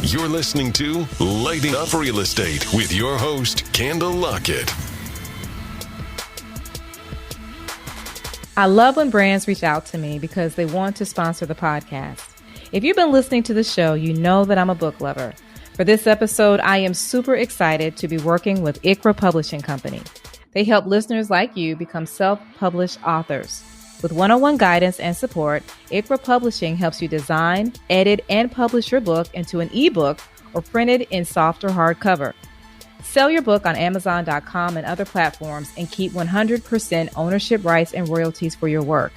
You're listening to Lighting Up Real Estate with your host, Kendall Lockett. I love when brands reach out to me because they want to sponsor the podcast. If you've been listening to the show, you know that I'm a book lover. For this episode, I am super excited to be working with ICRA Publishing Company. They help listeners like you become self-published authors. With one-on-one guidance and support, ICRA Publishing helps you design, edit, and publish your book into an ebook or printed in soft or hardcover. Sell your book on Amazon.com and other platforms and keep 100% ownership rights and royalties for your work.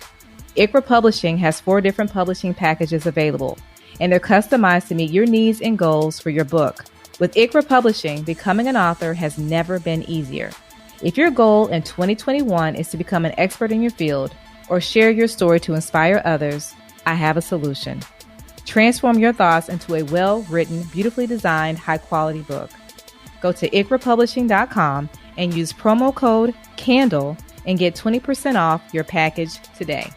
ICRA Publishing has 4 different publishing packages available, and they're customized to meet your needs and goals for your book. With ICRA Publishing, becoming an author has never been easier. If your goal in 2021 is to become an expert in your field or share your story to inspire others, I have a solution. Transform your thoughts into a well-written, beautifully designed, high-quality book. Go to iCraPublishing.com and use promo code CANDLE and get 20% off your package today.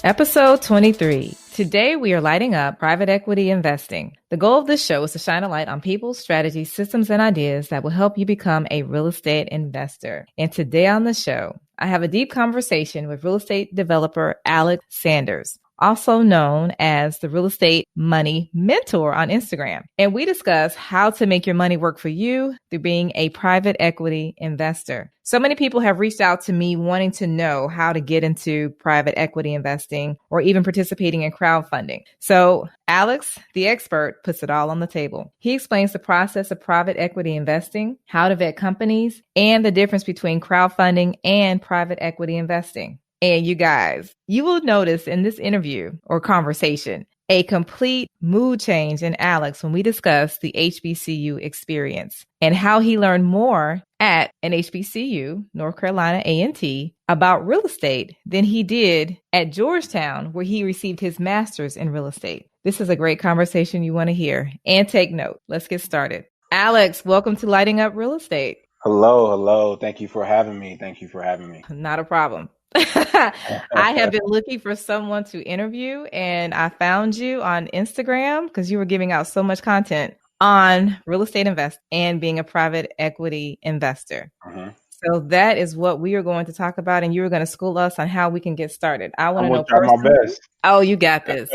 Episode 23. Today, we are lighting up private equity investing. The goal of this show is to shine a light on people, strategies, systems, and ideas that will help you become a real estate investor. And today on the show, I have a deep conversation with real estate developer Alex Sanders, also known as the Real Estate Money Mentor on Instagram. And we discuss how to make your money work for you through being a private equity investor. So many people have reached out to me wanting to know how to get into private equity investing or even participating in crowdfunding. So Alex, the expert, puts it all on the table. He explains the process of private equity investing, how to vet companies, and the difference between crowdfunding and private equity investing. And you guys, you will notice in this interview or conversation a complete mood change in Alex when we discuss the HBCU experience and how he learned more at an HBCU, North Carolina A&T, about real estate than he did at Georgetown, where he received his master's in real estate. This is a great conversation you want to hear and take note. Let's get started. Alex, welcome to Lighting Up Real Estate. Hello. Thank you for having me. Not a problem. I have been looking for someone to interview, and I found you on Instagram because you were giving out so much content on real estate invest and being a private equity investor. Uh-huh. So that is what we are going to talk about, and you are going to school us on how we can get started. I want to know try my best. Oh, you got this.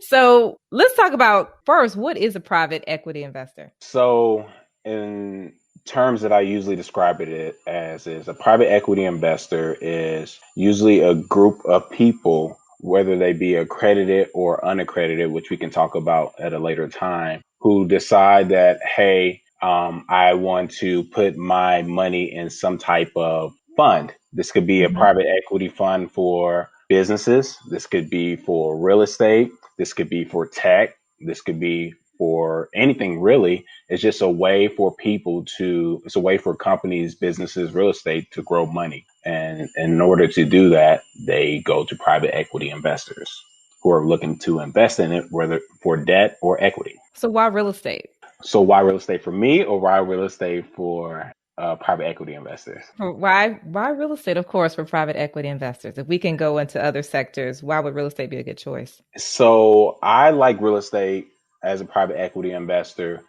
So let's talk about first, what is a private equity investor? So in terms that I usually describe it as is a private equity investor is usually a group of people, whether they be accredited or unaccredited, which we can talk about at a later time, who decide that, hey, I want to put my money in some type of fund. This could be a private equity fund for businesses. This could be for real estate. This could be for tech. This could be for anything really. It's just a way for it's a way for companies, businesses, real estate to grow money. And in order to do that, they go to private equity investors who are looking to invest in it, whether for debt or equity. So why real estate? So why real estate for me, or why real estate for private equity investors? Why real estate, of course, for private equity investors? If we can go into other sectors, why would real estate be a good choice? So I like real estate as a private equity investor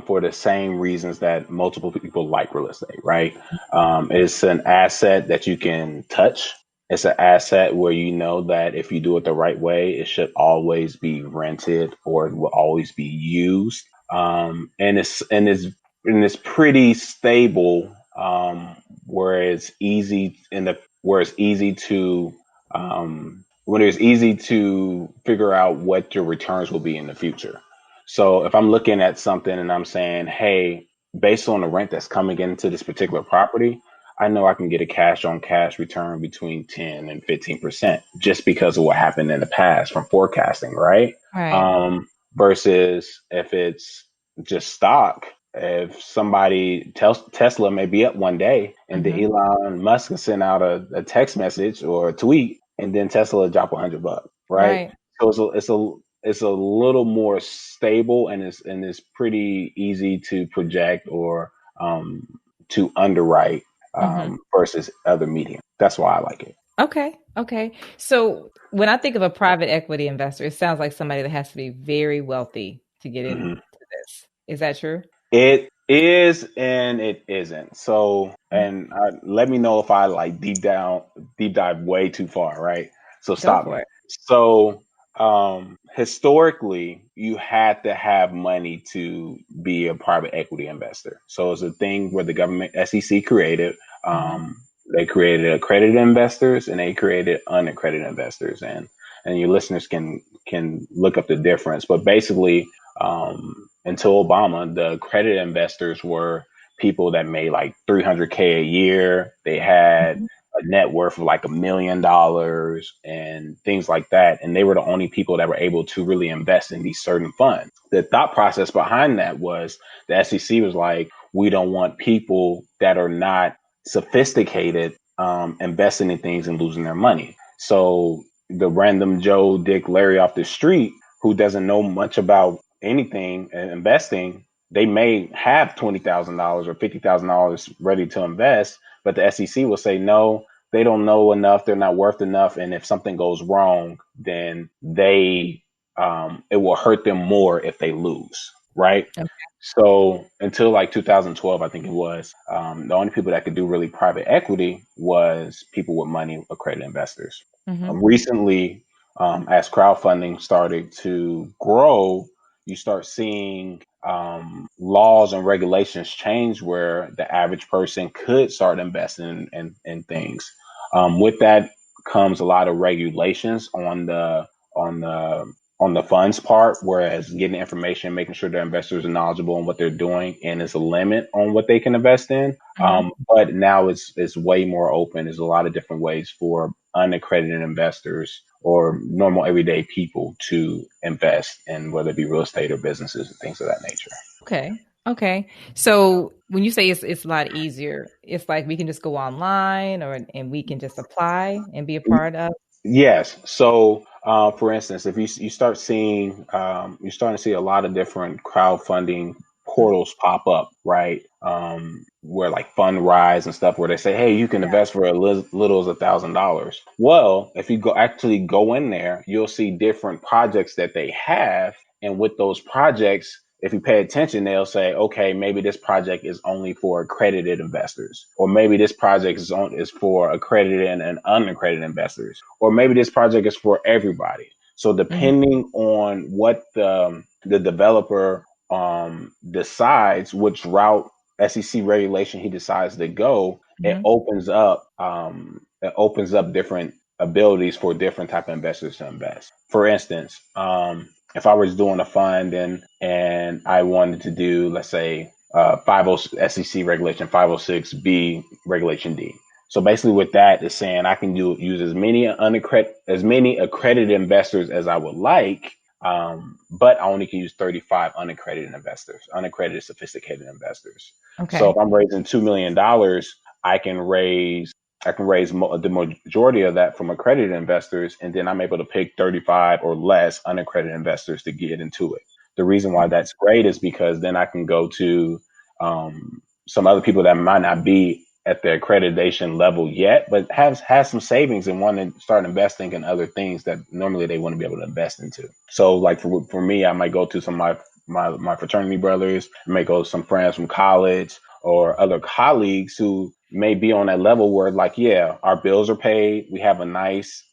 for the same reasons that multiple people like real estate, right? It's an asset that you can touch. It's an asset where you know that if you do it the right way, it should always be rented or it will always be used. And it's pretty stable, where it's easy to figure out what your returns will be in the future. So if I'm looking at something and I'm saying, hey, based on the rent that's coming into this particular property, I know I can get a cash on cash return between 10 and 15% just because of what happened in the past from forecasting, right? Right. Versus if it's just stock, if somebody tells Tesla may be up one day and then Elon Musk can send out a text message or a tweet and then Tesla drop $100, right? So it's a little more stable and it's pretty easy to project or to underwrite versus other medium. That's why I like it. Okay. Okay. So when I think of a private equity investor, it sounds like somebody that has to be very wealthy to get into Mhm. this. Is that true? It is and it isn't. So, and let me know if I like deep dive way too far, right? So Go stop for me. it. So, historically, you had to have money to be a private equity investor. So it's a thing where the government SEC created. Hmm. Um, they created accredited investors and they created unaccredited investors, and your listeners can look up the difference. But basically, until Obama, the accredited investors were people that made like 300K a year. They had Hmm. a net worth of like $1 million and things like that. And they were the only people that were able to really invest in these certain funds. The thought process behind that was the SEC was like, we don't want people that are not sophisticated investing in things and losing their money. So the random Joe, Dick, Larry off the street who doesn't know much about anything and investing, they may have $20,000 or $50,000 ready to invest, but the SEC will say no, they don't know enough, they're not worth enough, and if something goes wrong, then it will hurt them more if they lose, right? Okay. So until like 2012, I think it was, the only people that could do really private equity was people with money, accredited investors. Hmm. Recently, as crowdfunding started to grow, you start seeing laws and regulations change where the average person could start investing in things. With that comes a lot of regulations on the on the funds part, whereas getting information, making sure their investors are knowledgeable on what they're doing, and there's a limit on what they can invest in. Hmm. But now it's way more open. There's a lot of different ways for unaccredited investors or normal everyday people to invest in whether it be real estate or businesses and things of that nature. Okay. Okay. So when you say it's a lot easier, it's like we can just go online or and we can just apply and be a part of. Yes. So, for instance, if you start seeing, you're starting to see a lot of different crowdfunding portals pop up, right? Where like Fundrise and stuff, where they say, "Hey, you can invest for little as $1,000." Well, if you go in there, you'll see different projects that they have, and with those projects, if you pay attention, they'll say, okay, maybe this project is only for accredited investors, or maybe this project is for accredited and unaccredited investors, or maybe this project is for everybody. So Hmm. depending on what the developer decides which route SEC regulation he decides to go, Hmm. it opens up different abilities for different type of investors to invest. For instance, if I was doing a fund and I wanted to do, let's say, 50 SEC regulation 506B regulation D. So basically, with that, is saying I can use as many accredited investors as I would like, but I only can use 35 unaccredited investors, unaccredited sophisticated investors. So if Okay. I'm raising $2 million, I can raise the majority of that from accredited investors, and then I'm able to pick 35 or less unaccredited investors to get into it. The reason why that's great is because then I can go to some other people that might not be at the accreditation level yet, but has some savings and want to start investing in other things that normally they wouldn't be able to invest into. So, like for me, I might go to some of my fraternity brothers, I may go to some friends from college or other colleagues who may be on that level where like, yeah, our bills are paid, we have a nice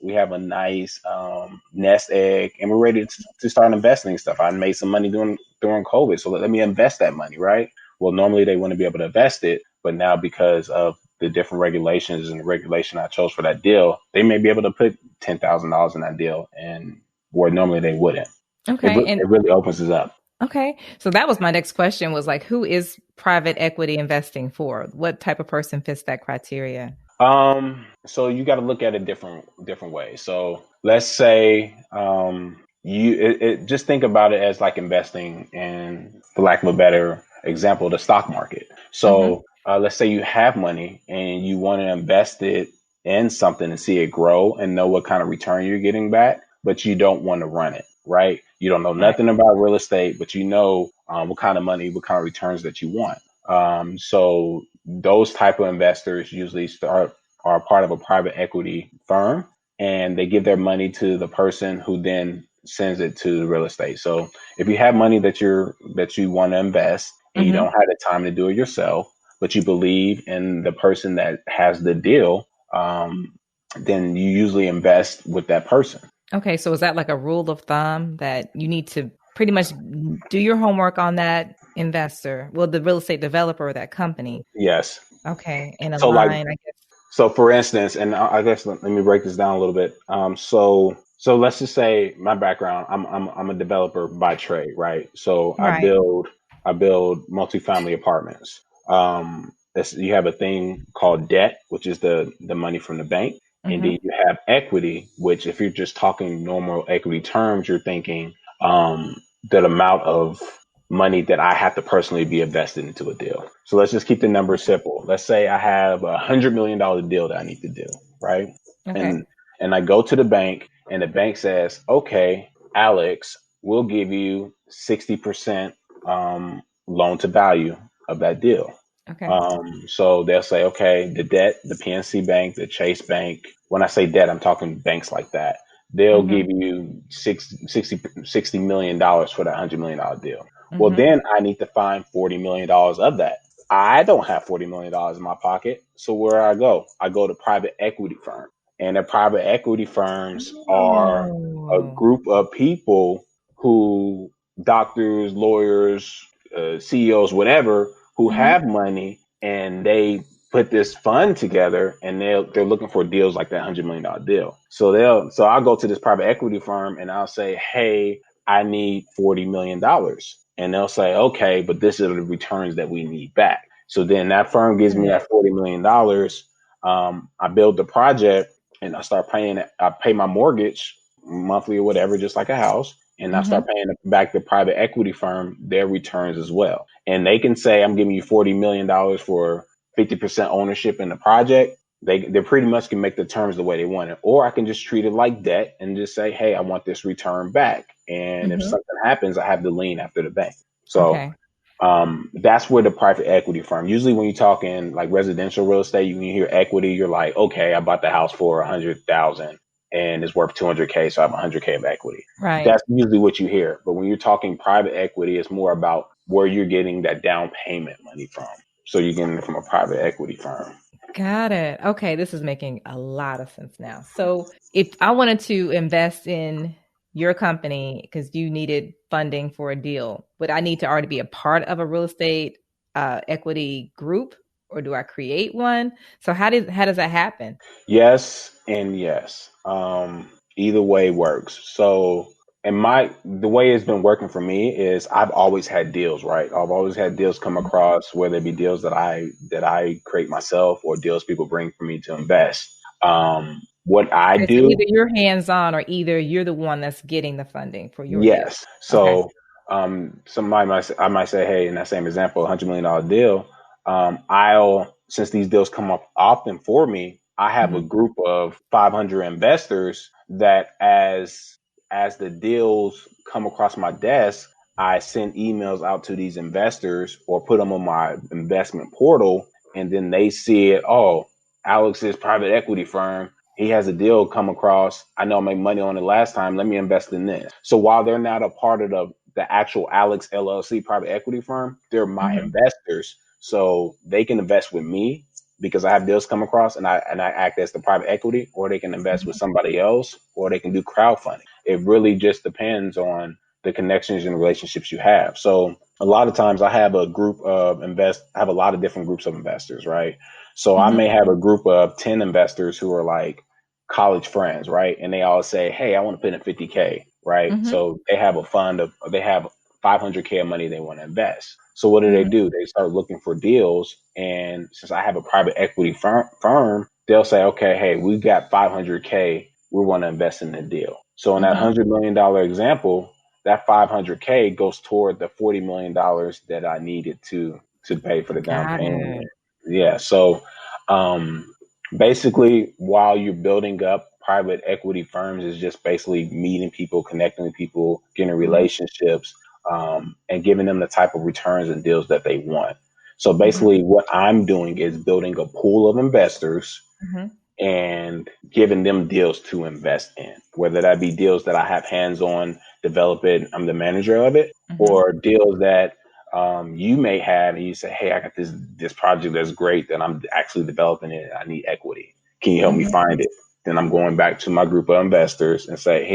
nest egg, and we're ready to start investing in stuff. I made some money during COVID, so let me invest that money, right? Well, normally they wouldn't be able to invest it, but now because of the different regulations and the regulation I chose for that deal, they may be able to put $10,000 in that deal, and where normally they wouldn't. Okay. And It really opens us up. okay. So that was my next question was like, who is private equity investing for? What type of person fits that criteria? So you got to look at it different ways. So let's say, just think about it as like investing in, for lack of a better example, the stock market. Hmm. So, let's say you have money and you want to invest it in something and see it grow and know what kind of return you're getting back, but you don't want to run it, right? You don't know Right. nothing about real estate, but you know, what kind of money, what kind of returns that you want. So those type of investors usually start. are a part of a private equity firm, and they give their money to the person who then sends it to the real estate. So if you have money that you want to invest and you Mm-hmm. don't have the time to do it yourself, but you believe in the person that has the deal, then you usually invest with that person. Okay, so is that like a rule of thumb that you need to pretty much do your homework on that investor, well, the real estate developer or that company? Yes. Okay, and So like align, I guess. So, for instance, and I guess let me break this down a little bit. So let's just say my background. I'm a developer by trade, right? So Right. I build multifamily apartments. You have a thing called debt, which is the money from the bank, and Mm-hmm. then you have equity, which if you're just talking normal equity terms, you're thinking that amount of money that I have to personally be invested into a deal. So let's just keep the numbers simple. Let's say I have $100 million deal that I need to do, right? Okay. And and I go to the bank and the bank says, okay, Alex, we'll give you 60% loan to value of that deal. Okay. So they'll say, okay, the debt, the PNC Bank, the Chase Bank. When I say debt, I'm talking banks like that. They'll Mm-hmm. give you $60 million for that $100 million deal. Well, Mm-hmm. then I need to find $40 million of that. I don't have $40 million in my pocket. So where I go? I go to private equity firm. And the private equity firms are a Oh. group of people who, doctors, lawyers, CEOs, whatever, who Mm-hmm. have money and they put this fund together and they're looking for deals like that $100 million deal. So I'll go to this private equity firm and I'll say, hey, I need $40 million. And they'll say, okay, but this is the returns that we need back. So then that firm gives me that $40 million. I build the project and I start paying it. I pay my mortgage monthly or whatever, just like a house. And I Mm-hmm. start paying back the private equity firm their returns as well. And they can say, I'm giving you $40 million for 50% ownership in the project. They pretty much can make the terms the way they want it. Or I can just treat it like debt and just say, hey, I want this return back. And if Mm-hmm. something happens, I have the lien after the bank. So Okay. that's where the private equity firm. Usually, when you talk in like residential real estate, when you hear equity, you're like, okay, I bought the house for 100,000 and it's worth 200K, so I have 100K of equity. Right. That's usually what you hear. But when you're talking private equity, it's more about where you're getting that down payment money from. So you're getting it from a private equity firm. Got it. Okay, this is making a lot of sense now. So, if I wanted to invest in your company because you needed funding for a deal, would I need to already be a part of a real estate equity group, or do I create one? So, how does that happen? Yes and yes. Either way works. So, and the way it's been working for me is I've always had deals, right? I've always had deals come across, whether it be deals that I create myself or deals people bring for me to invest. What I Okay, so do, either you're hands on, or either you're the one that's getting the funding for your deal. yes. Okay. So, I might say, hey, in that same example, $100 million deal, since these deals come up often for me, I have a Hmm. group of 500 investors that as the deals come across my desk, I send emails out to these investors or put them on my investment portal, and then they see it. Oh, Alex's private equity firm, he has a deal come across. I know I made money on it last time. Let me invest in this. So while they're not a part of the actual Alex LLC private equity firm, they're my Hmm. investors. So they can invest with me because I have deals come across and I act as the private equity, or they can invest with somebody else, or they can do crowdfunding. It really just depends on the connections and relationships you have. So a lot of times I have I have a lot of different groups of investors, right? So I Hmm. may have a group of 10 investors who are like college friends, right? And they all say, hey, I want to put in 50K, right? Hmm. So they have 500K of money they want to invest. So what Hmm. do? They start looking for deals. And since I have a private equity firm, they'll say, okay, hey, we got 500K. We want to invest in the deal. So in that Hmm. $100 million example, that 500K goes toward the $40 million that I needed to pay for the down Got payment. it. Yeah. So um, basically, while you're building up private equity firms, is just basically meeting people, connecting with people, getting Hmm. relationships, and giving them the type of returns and deals that they want. So Hmm. basically, what I'm doing is building a pool of investors Mhm. and giving them deals to invest in, whether that be deals that I have hands on developing, I'm the manager of it, Mhm. or deals that you may have and you say, hey, I got this project that's great that I'm actually developing it. I need equity. Can you help me Mhm. find it? Then I'm going back to my group of investors and say,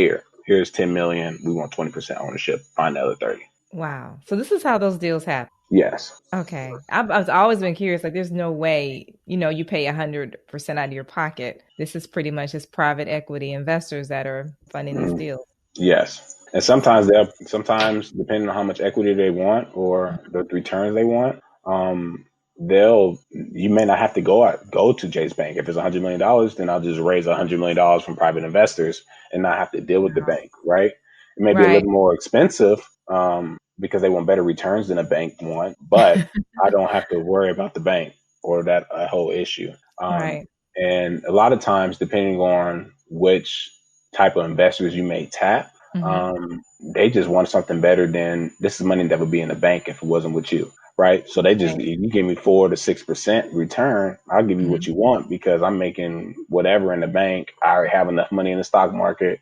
here's 10 million. We want 20% ownership. Find the other 30. Wow. So this is how those deals happen. Yes. Okay. I've always been curious. Like, there's no way, you pay 100% out of your pocket. This is pretty much just private equity investors that are funding these Mm, deals. yes. And sometimes depending on how much equity they want or the returns they want, you may not have to go to Chase Bank. If it's $100 million, then I'll just raise $100 million from private investors and not have to deal with the bank, right? It may be a Right. little more expensive, because they want better returns than a bank want, but I don't have to worry about the bank or that whole issue. Right. And a lot of times, depending on which type of investors you may tap, Hmm. they just want something better than this is money that would be in the bank if it wasn't with you, right? So they just, Right. if you give me 4 to 6% return, I'll give you Hmm. what you want because I'm making whatever in the bank. I already have enough money in the stock market.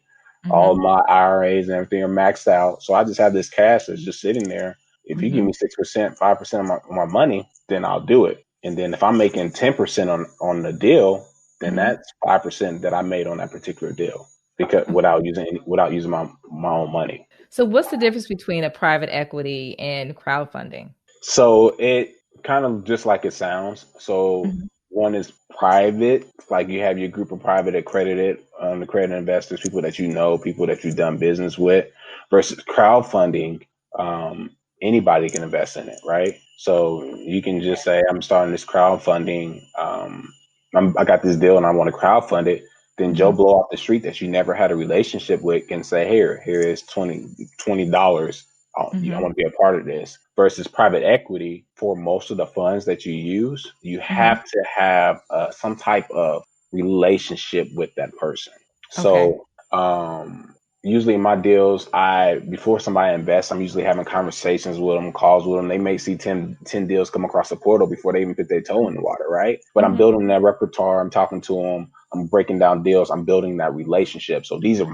All Hmm. my IRAs and everything are maxed out. So I just have this cash that's just sitting there. If you give Hmm. me 6%, 5% of my money, then I'll do it. And then if I'm making 10% on the deal, then Hmm. that's 5% that I made on that particular deal because without using my own money. So what's the difference between a private equity and crowdfunding? So it kind of just like it sounds. So Hmm. one is private, like you have your group of private accredited investors, people that you know, people that you've done business with, versus crowdfunding. Um, Anybody can invest in it, right? So you can just say, I'm starting this crowdfunding. I got this deal and I want to crowdfund it. Then Joe Hmm. Blow off the street that you never had a relationship with can say, here is $20. I Hmm. want to be a part of this. Versus private equity, for most of the funds that you use, you Hmm. have to have some type of relationship with that person. Okay. So usually in my deals, before somebody invests, I'm usually having conversations with them, calls with them. They may see 10 deals come across the portal before they even put their toe in the water, right? But I'm Hmm. building that repertoire. I'm talking to them. I'm breaking down deals. I'm building that relationship. So this is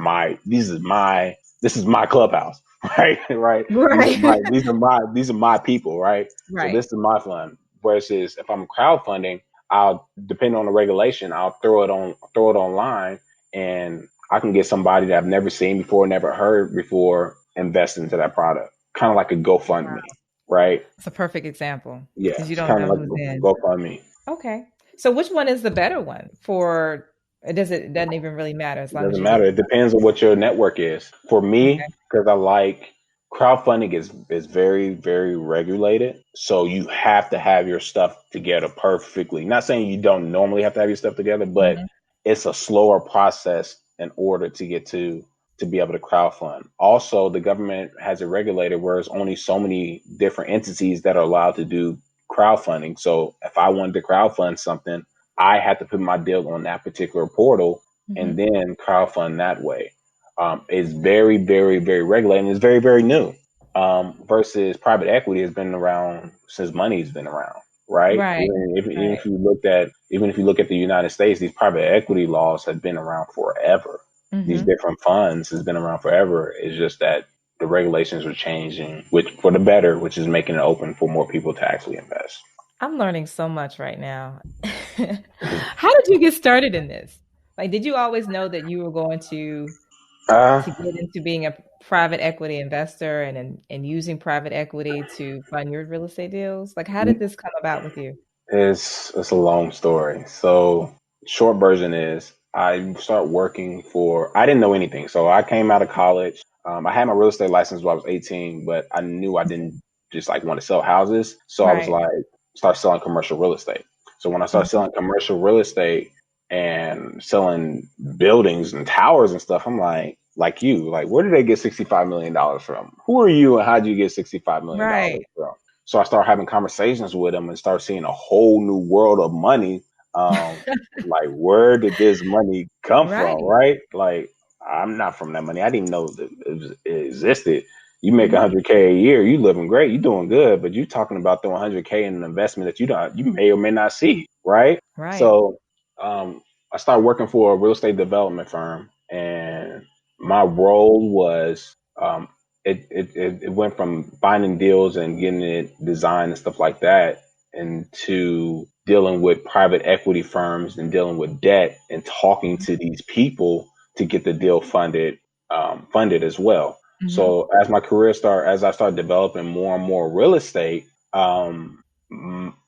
my clubhouse. Right, right. Right. These are my people, right? So Right. this is my fund. Versus if I'm crowdfunding, I'll depend on the regulation. I'll throw it online, and I can get somebody that I've never seen before, never heard before, invest into that product. Kind of like a GoFundMe, right? It's a perfect example Yeah, because you it's don't kind of know like who's in. GoFundMe. Okay. So which one is the better one for it doesn't even really matter as It long as doesn't you're getting matter. It depends on what your network is. For me, okay. because I like crowdfunding is very, very regulated. So you have to have your stuff together perfectly. Not saying you don't normally have to have your stuff together, but Hmm. it's a slower process in order to get to be able to crowdfund. Also, the government has it regulated where it's only so many different entities that are allowed to do crowdfunding. So if I wanted to crowdfund something, I had to put my deal on that particular portal Hmm. and then crowdfund that way. It's very, very, very regulated and it's very, very new. Versus private equity has been around since money's been around, right? Right. Even Right. if you look at the United States, these private equity laws have been around forever. These Hmm. different funds has been around forever. It's just that the regulations are changing, which for the better, which is making it open for more people to actually invest. I'm learning so much right now. How did you get started in this? Like, did you always know that you were going Uh, to get into being a private equity investor and using private equity to fund your real estate deals? Like, how did this come about with you? it's a long story. So short version is I start working for I didn't know anything. So I came out of college. I had my real estate license when I was 18, but I knew I didn't just like want to sell houses. So I was Right. like start selling commercial real estate. So when I started Hmm. selling commercial real estate and selling buildings and towers and stuff, I'm like you, like where did they get $65 million from? Who are you and how did you get $65 million Right. from? So I started having conversations with them and start seeing a whole new world of money. Um, like where did this money come from? Right. Right? Like I'm not from that money. I didn't know that it existed. You make Hmm. 100K a year, you living great, you doing good, but you talking about throwing 100K in an investment that you may or may not see, right? Right. So I started working for a real estate development firm, and my role was it went from finding deals and getting it designed and stuff like that, into dealing with private equity firms and dealing with debt and talking to these people to get the deal funded as well. Mm-hmm. So as I started developing more and more real estate, I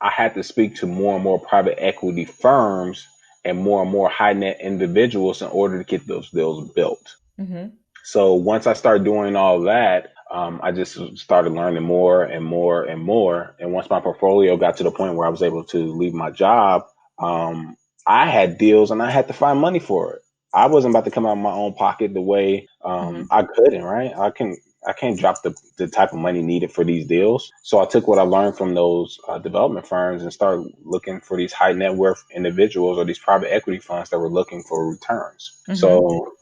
had to speak to more and more private equity firms and more high net individuals in order to get those deals built. Mm-hmm. So once I started doing all that, I just started learning more and more and more. And once my portfolio got to the point where I was able to leave my job, I had deals and I had to find money for it. I wasn't about to come out of my own pocket the way Mm-hmm. I couldn't, right? I can't drop the type of money needed for these deals. So I took what I learned from those development firms and started looking for these high net worth individuals or these private equity funds that were looking for returns. Mm-hmm. So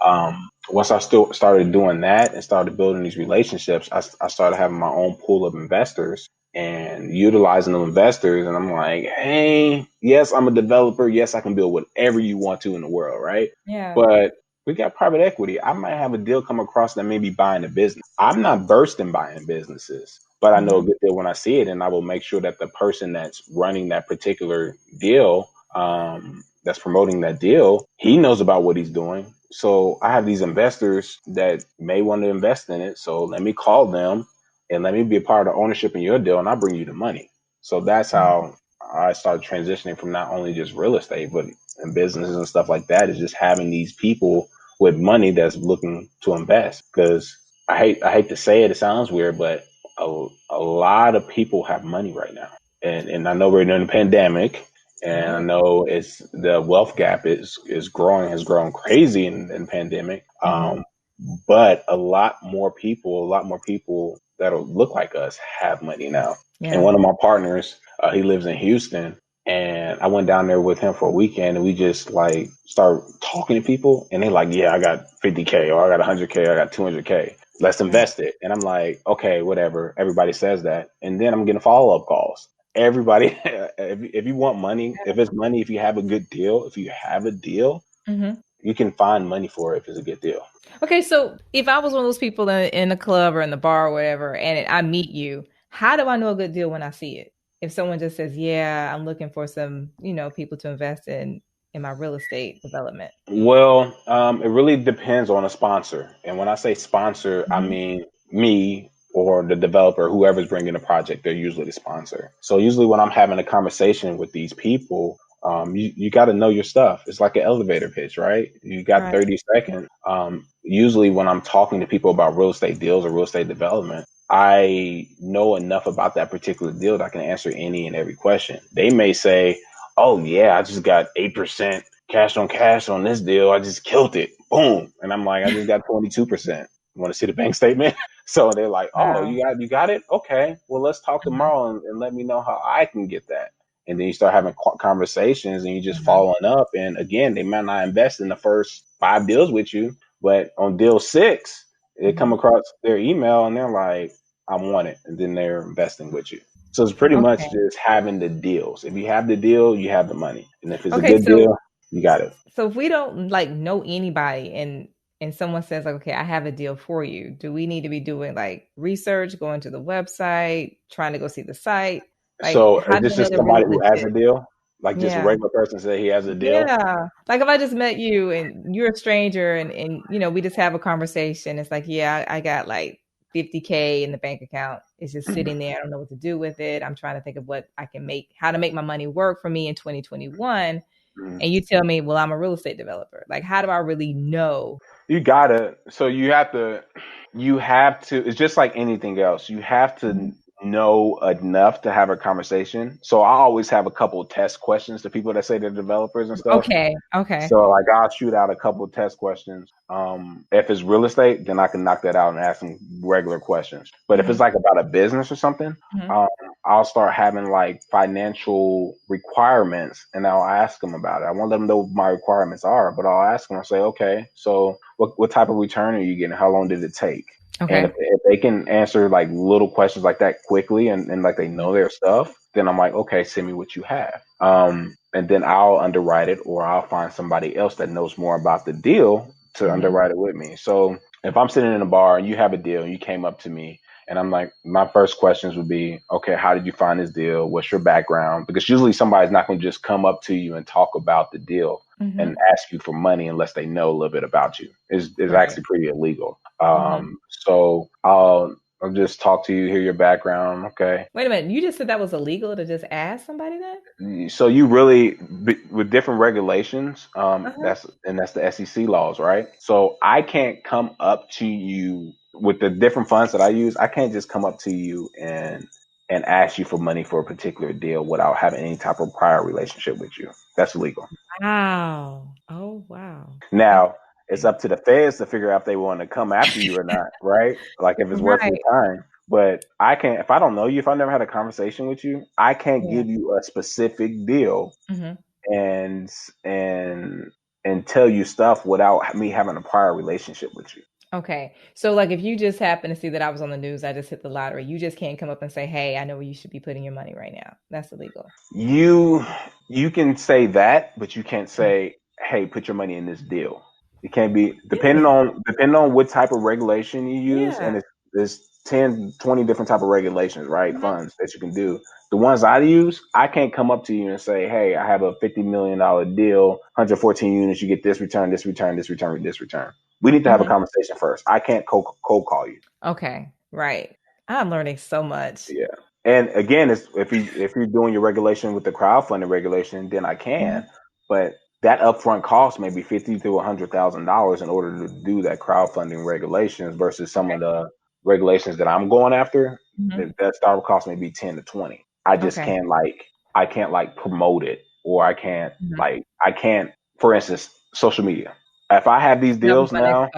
once I still started doing that and started building these relationships, I started having my own pool of investors and utilizing those investors. And I'm like, hey, yes, I'm a developer. Yes, I can build whatever you want to in the world, right? Yeah. But we got private equity. I might have a deal come across that may be buying a business. I'm not versed in buying businesses, but I know a Mm-hmm. good deal when I see it, and I will make sure that the person that's running that particular deal, that's promoting that deal, he knows about what he's doing. So I have these investors that may want to invest in it. So let me call them and let me be a part of the ownership in your deal, and I'll bring you the money. So that's how I started transitioning from not only just real estate, but in businesses and stuff like that, is just having these people with money that's looking to invest. Because I hate to say it, it sounds weird, but a lot of people have money right now. And I know we're in a pandemic, and I Right. know it's the wealth gap is growing, has grown crazy in pandemic. Mm-hmm. But a lot more people that'll look like us have money now. And Yeah. one of my partners, he lives in Houston, and I went down there with him for a weekend, and we just like start talking to people, and they're like, "Yeah, I got 50K, or I got 100K, I got 200K. Let's Right. invest it." And I'm like, "Okay, whatever." Everybody says that, and then I'm getting follow up calls. Everybody, if you want money, if it's money, if you have a good deal, if you have a deal, Mm-hmm. you can find money for it if it's a good deal. Okay, so if I was one of those people in the club or in the bar or whatever, and I meet you, how do I know a good deal when I see it? If someone just says, "Yeah, I'm looking for some, people to invest in my real estate development." Well, it really depends on a sponsor. And when I say sponsor, I Mhm. mean me or the developer, whoever's bringing the project, they're usually the sponsor. So usually when I'm having a conversation with these people, you got to know your stuff. It's like an elevator pitch, right? You got Right. 30 seconds. Usually when I'm talking to people about real estate deals or real estate development, I know enough about that particular deal that I can answer any and every question. They may say, "Oh yeah, I just got 8% cash on this deal. I just killed it. Boom." And I'm like, "I just got 22%. You want to see the bank statement?" So they're like, "Oh, Wow. you got it? Okay. Well, let's talk Mhm. tomorrow and let me know how I can get that." And then you start having conversations and you just Mhm. following up. And again, they might not invest in the first 5 deals with you, but on deal six, they come Mhm. across their email and they're like, "I want it." And then they're investing with you. So it's pretty much Okay. just having the deals. If you have the deal, you have the money. And if it's a Okay, good deal, you got it. so if we don't like know anybody and someone says like, "Okay, I have a deal for you," do we need to be doing like research, going to the website, trying to go see the site? Like, So how if do it's we know just they're really somebody who has legit? a deal, like just a Yeah. regular person say he has a deal. Yeah. Like if I just met you and you're a stranger and we just have a conversation, it's like, yeah, I got like 50K in the bank account. It's just Mhm. sitting there. I don't know what to do with it. I'm trying to think of what I can make, how to make my money work for me in 2021. Mhm. And you tell me, well, I'm a real estate developer. Like, how do I really know? You gotta, so you have to, it's just like anything else. You have to Mhm. know enough to have a conversation. So I always have a couple of test questions to people that say they're developers and stuff. Okay. Okay. So like I'll shoot out a couple of test questions. If it's real estate, then I can knock that out and ask them regular questions. But if it's Hmm. like about a business or something, Hmm. um, I'll start having like financial requirements and I'll ask them about it. I won't let them know what my requirements are, but I'll ask them, I'll say, "Okay, so what type of return are you getting? How long did it take?" And Okay. if they can answer like little questions like that quickly and like they know their stuff, then I'm like, "Okay, send me what you have." and then I'll underwrite it, or I'll find somebody else that knows more about the deal to underwrite it with me. So if I'm sitting in a bar and you have a deal and you came up to me and I'm like, my first questions would be, okay, how did you find this deal? What's your background? Because usually somebody's not going to just come up to you and talk about the deal and ask you for money unless they know a little bit about you. It's actually pretty illegal. So I'll just talk to you, hear your background. Okay. Wait a minute. You just said that was illegal to just ask somebody that? So you really, with different regulations, that's the SEC laws, right? So I can't come up to you with the different funds that I use. I can't just come up to you and ask you for money for a particular deal without having any type of prior relationship with you. That's illegal. Wow. Oh, wow. Now, it's up to the feds to figure out if they want to come after you or not, right? Like if it's worth your time. But I can't, if I don't know you, if I never had a conversation with you, I can't give you a specific deal and tell you stuff without me having a prior relationship with you. Okay. So like if you just happen to see that I was on the news, I just hit the lottery, you just can't come up and say, hey, I know where you should be putting your money right now. That's illegal. You can say that, but you can't say, hey, put your money in this deal. It can't be depending on what type of regulation you use, and there's 10, 20 different type of regulations, right? Funds that you can do. The ones I use, I can't come up to you and say, hey, I have a $50 million deal, 114 units, you get this return, this return, this return, this return. We need to have a conversation first. I can't cold call you. Okay, right. I'm learning so much. Yeah. And again, if you're doing your regulation with the crowdfunding regulation, then I can. But that upfront cost may be $50,000 to $100,000 in order to do that crowdfunding regulations versus some of the regulations that I'm going after. That startup cost may be 10 to 20. I just can't promote it, or I can't for instance, social media. If I have these deals now,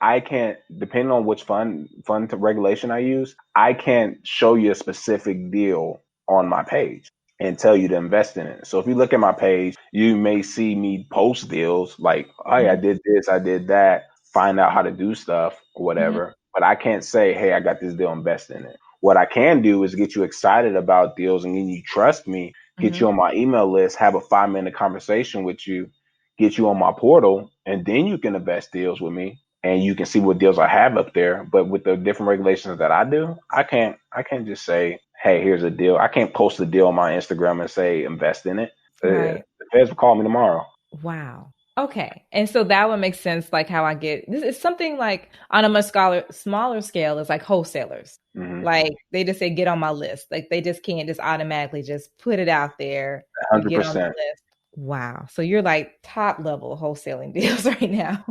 I can't, depending on which fund regulation I use, I can't show you a specific deal on my page and tell you to invest in it. So if you look at my page, you may see me post deals like, hey, I did this, I did that, find out how to do stuff or whatever. But I can't say, hey, I got this deal, invest in it. What I can do is get you excited about deals and then you trust me, get you on my email list, have a 5-minute conversation with you, get you on my portal, and then you can invest deals with me and you can see what deals I have up there. But with the different regulations that I do, I can't just say, hey, here's a deal. I can't post a deal on my Instagram and say invest in it. The feds will call me tomorrow. Wow. Okay. And so that would make sense, like how I get this is something like on a much smaller scale is like wholesalers. Like they just say, get on my list. Like they just can't just automatically just put it out there. 100%. Get on the list. Wow. So you're like top level wholesaling deals right now.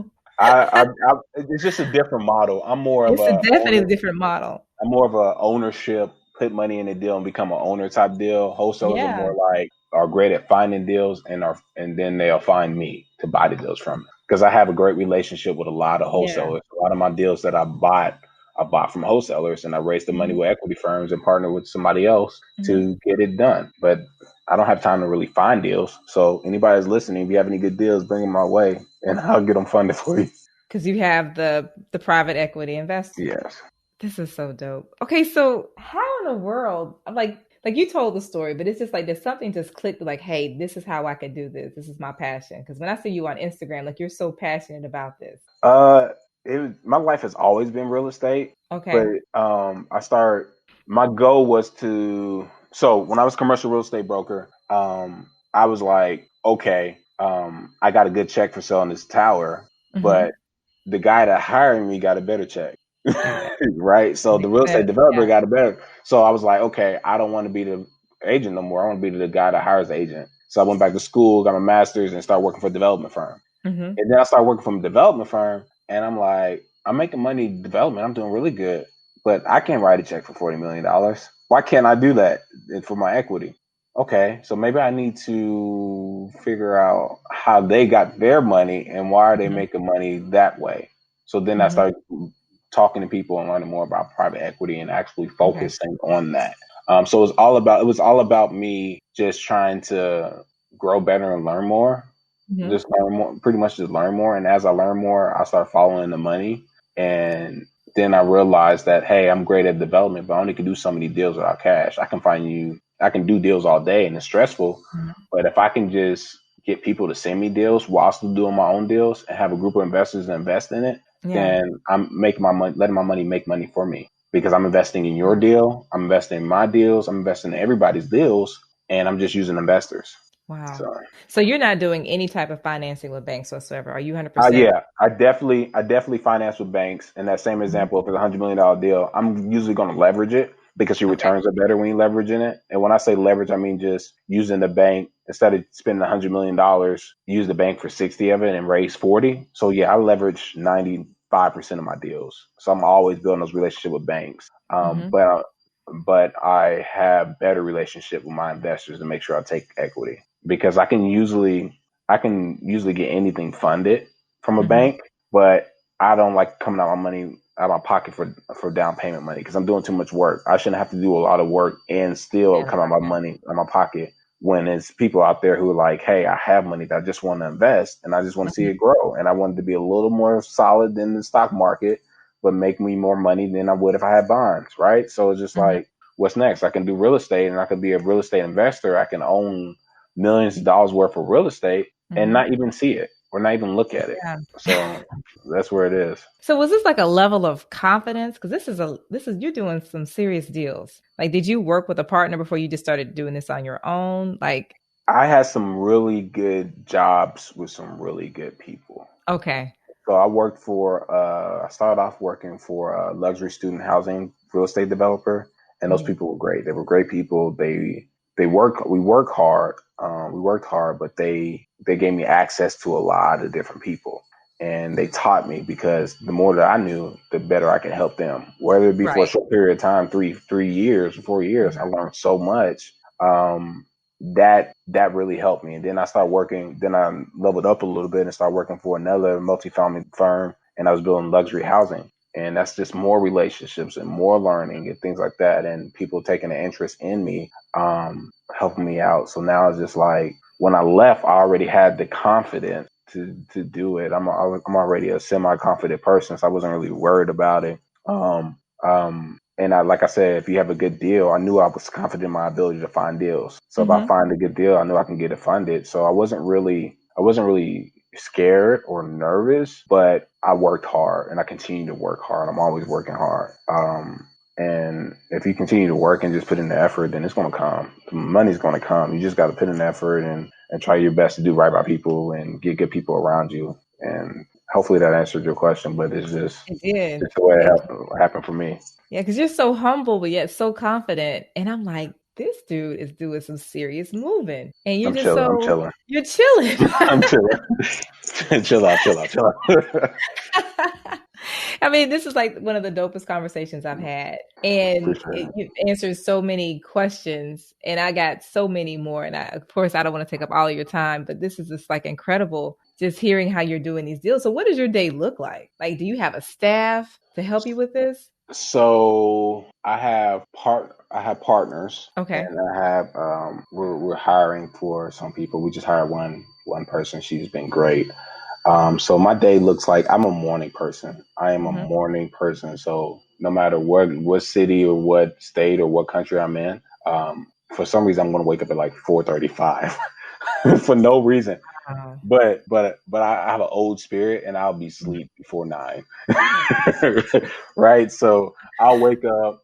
It's just a different model. I'm more of it's definitely a different model. I'm more of a ownership, put money in a deal and become an owner type deal. Wholesalers are more are great at finding deals and then they'll find me to buy the deals from them. Because I have a great relationship with a lot of wholesalers. A lot of my deals that I bought from wholesalers, and I raised the money with equity firms and partnered with somebody else to get it done. But I don't have time to really find deals. So anybody that's listening, if you have any good deals, bring them my way and I'll get them funded for you. Because you have the private equity investors. Yes. This is so dope. Okay, so how in the world, like you told the story, but it's just like there's something just clicked like, hey, this is how I could do this. This is my passion. Because when I see you on Instagram, like you're so passionate about this. My life has always been real estate. Okay. But my goal was so when I was a commercial real estate broker, I was like, okay, I got a good check for selling this tower, but the guy that hired me got a better check. Right. So the real estate developer got a better. So I was like, okay, I don't want to be the agent no more. I want to be the guy that hires the agent. So I went back to school, got my master's, and started working for a development firm. And then I started working from a development firm, and I'm like, I'm making money in development. I'm doing really good, but I can't write a check for $40 million. Why can't I do that for my equity? Okay, so maybe I need to figure out how they got their money and why are they making money that way. So then I started talking to people and learning more about private equity and actually focusing on that. So it was all about me just trying to grow better and learn more. Just learn more, pretty much just learn more. And as I learn more, I start following the money. And then I realized that, hey, I'm great at development, but I only can do so many deals without cash. I can find you I can do deals all day and it's stressful. Mhm. But if I can just get people to send me deals while still doing my own deals and have a group of investors that invest in it, Yeah. then I'm making my money, letting my money make money for me because I'm investing in your deal. I'm investing in my deals. I'm investing in everybody's deals, and I'm just using investors. Wow. So So you're not doing any type of financing with banks whatsoever. Are you 100%? yeah, I definitely finance with banks. In that same Mhm. example, if it's $100 million deal, I'm usually going to leverage it because your Okay. returns are better when you leverage in it. And when I say leverage, I mean just using the bank instead of spending $100 million, use the bank for 60 of it and raise 40. So yeah, I leverage 95% of my deals. So I'm always building those relationships with banks. Hmm. But I have better relationship with my investors to make sure I take equity because I can usually get anything funded from a Hmm. bank, but I don't like coming out my money out of my pocket for down payment money because I'm doing too much work. I shouldn't have to do a lot of work and still And come out my yeah. money out of my pocket when it's people out there who are like, hey, I have money that I just want to invest and I just want to see Mhm. it grow. And I want it to be a little more solid than the stock market, but make me more money than I would if I had bonds, right? So it's just Mhm. like, what's next? I can do real estate and I can be a real estate investor. I can own millions of dollars worth of real estate and Mhm. not even see it or not even look at it. Yeah. So that's where it is. So was this like a level of confidence? Because this is you're doing some serious deals. Like, did you work with a partner before you just started doing this on your own? Like, I had some really good jobs with some really good people. okay. So I started off working for a luxury student housing real estate developer, and those Mhm. people were great. They were great people. We work hard. We worked hard, but they gave me access to a lot of different people, and they taught me because the more that I knew, the better I can help them. Whether it be for a Right. short period of time, three years, 4 years, I Mhm. learned so much. That really helped me. And then I started working. Then I leveled up a little bit and started working for another multifamily firm, and I was building luxury housing. And that's just more relationships and more learning and things like that, and people taking an interest in me, helping me out. So now it's just like when I left, I already had the confidence to do it. I'm already a semi confident person, so I wasn't really worried about it. And like I said, if you have a good deal, I knew I was confident in my ability to find deals. So if I Mhm. find a good deal, I knew I can get it funded. So I wasn't really scared or nervous, but I worked hard and I continue to work hard. I'm always working hard. And if you continue to work and just put in the effort, then it's going to come. The money's going to come. You just got to put in the effort and try your best to do right by people and get good people around you. And hopefully that answered your question, but it's just It did. it's the way it It happened for me. Yeah, because you're so humble, but yet so confident. And I'm like, this dude is doing some serious moving. And you're I'm just chilling. I'm so, chilling. you're chilling. I'm chilling. Chill out. Chill out. Chill out. I mean, this is like one of the dopest conversations I've had. And Appreciate it. you've answered so many questions, and I got so many more. And of course, I don't want to take up all of your time, but this is just like incredible just hearing how you're doing these deals. So, what does your day look like? Like, do you have a staff to help you with this? So I have partners Okay. and I have we're hiring for some people. We just hired one person. She's been great. So my day looks like I'm a morning person. I am a Hmm. morning person. So no matter what city or what state or what country I'm in, for some reason I'm gonna wake up at like 4:35 for no reason. But I have an old spirit and I'll be asleep before 9. Right. So I'll wake up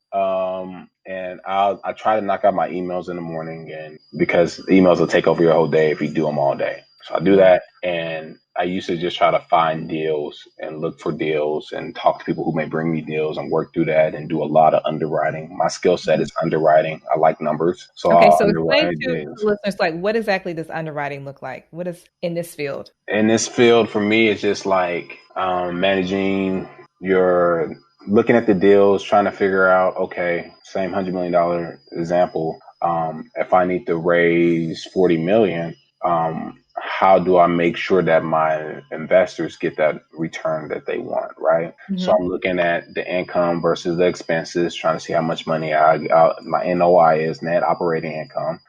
and I try to knock out my emails in the morning and because emails will take over your whole day if you do them all day. So I do Yeah. that and I used to just try to find deals and look for deals and talk to people who may bring me deals and work through that and do a lot of underwriting. My skill set Mhm. is underwriting. I like numbers. So Okay, I'll so explain underwrite to deals. the listeners, like, what exactly does underwriting look like? What is in this field? In this field for me it's just like managing your looking at the deals trying to figure out okay same $100 million example, if I need to raise 40 million, how do I make sure that my investors get that return that they want, right? So I'm looking at the income versus the expenses, trying to see how much money my NOI is, net operating income.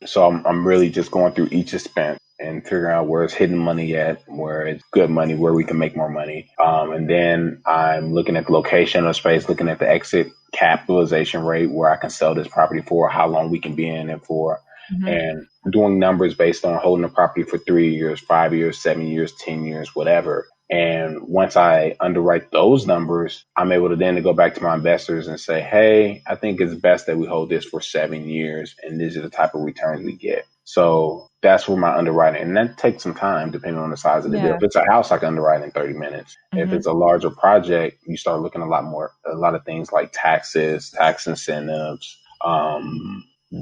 So I'm really just going through each expense and figuring out where it's hidden money at, where it's good money, where we can make more money. And then I'm looking at the location of space, looking at the exit capitalization rate, where I can sell this property for, how long we can be in it for, and doing numbers based on holding the property for 3 years, 5 years, 7 years, 10 years, whatever. And once I underwrite those numbers, I'm able to then go back to my investors and say, hey, I think it's best that we hold this for 7 years. And these are the type of returns we get. So that's where my underwriting, and that takes some time depending on the size of the deal. If it's a house, I can underwrite in 30 minutes. If it's a larger project, you start looking a lot of things like taxes, tax incentives,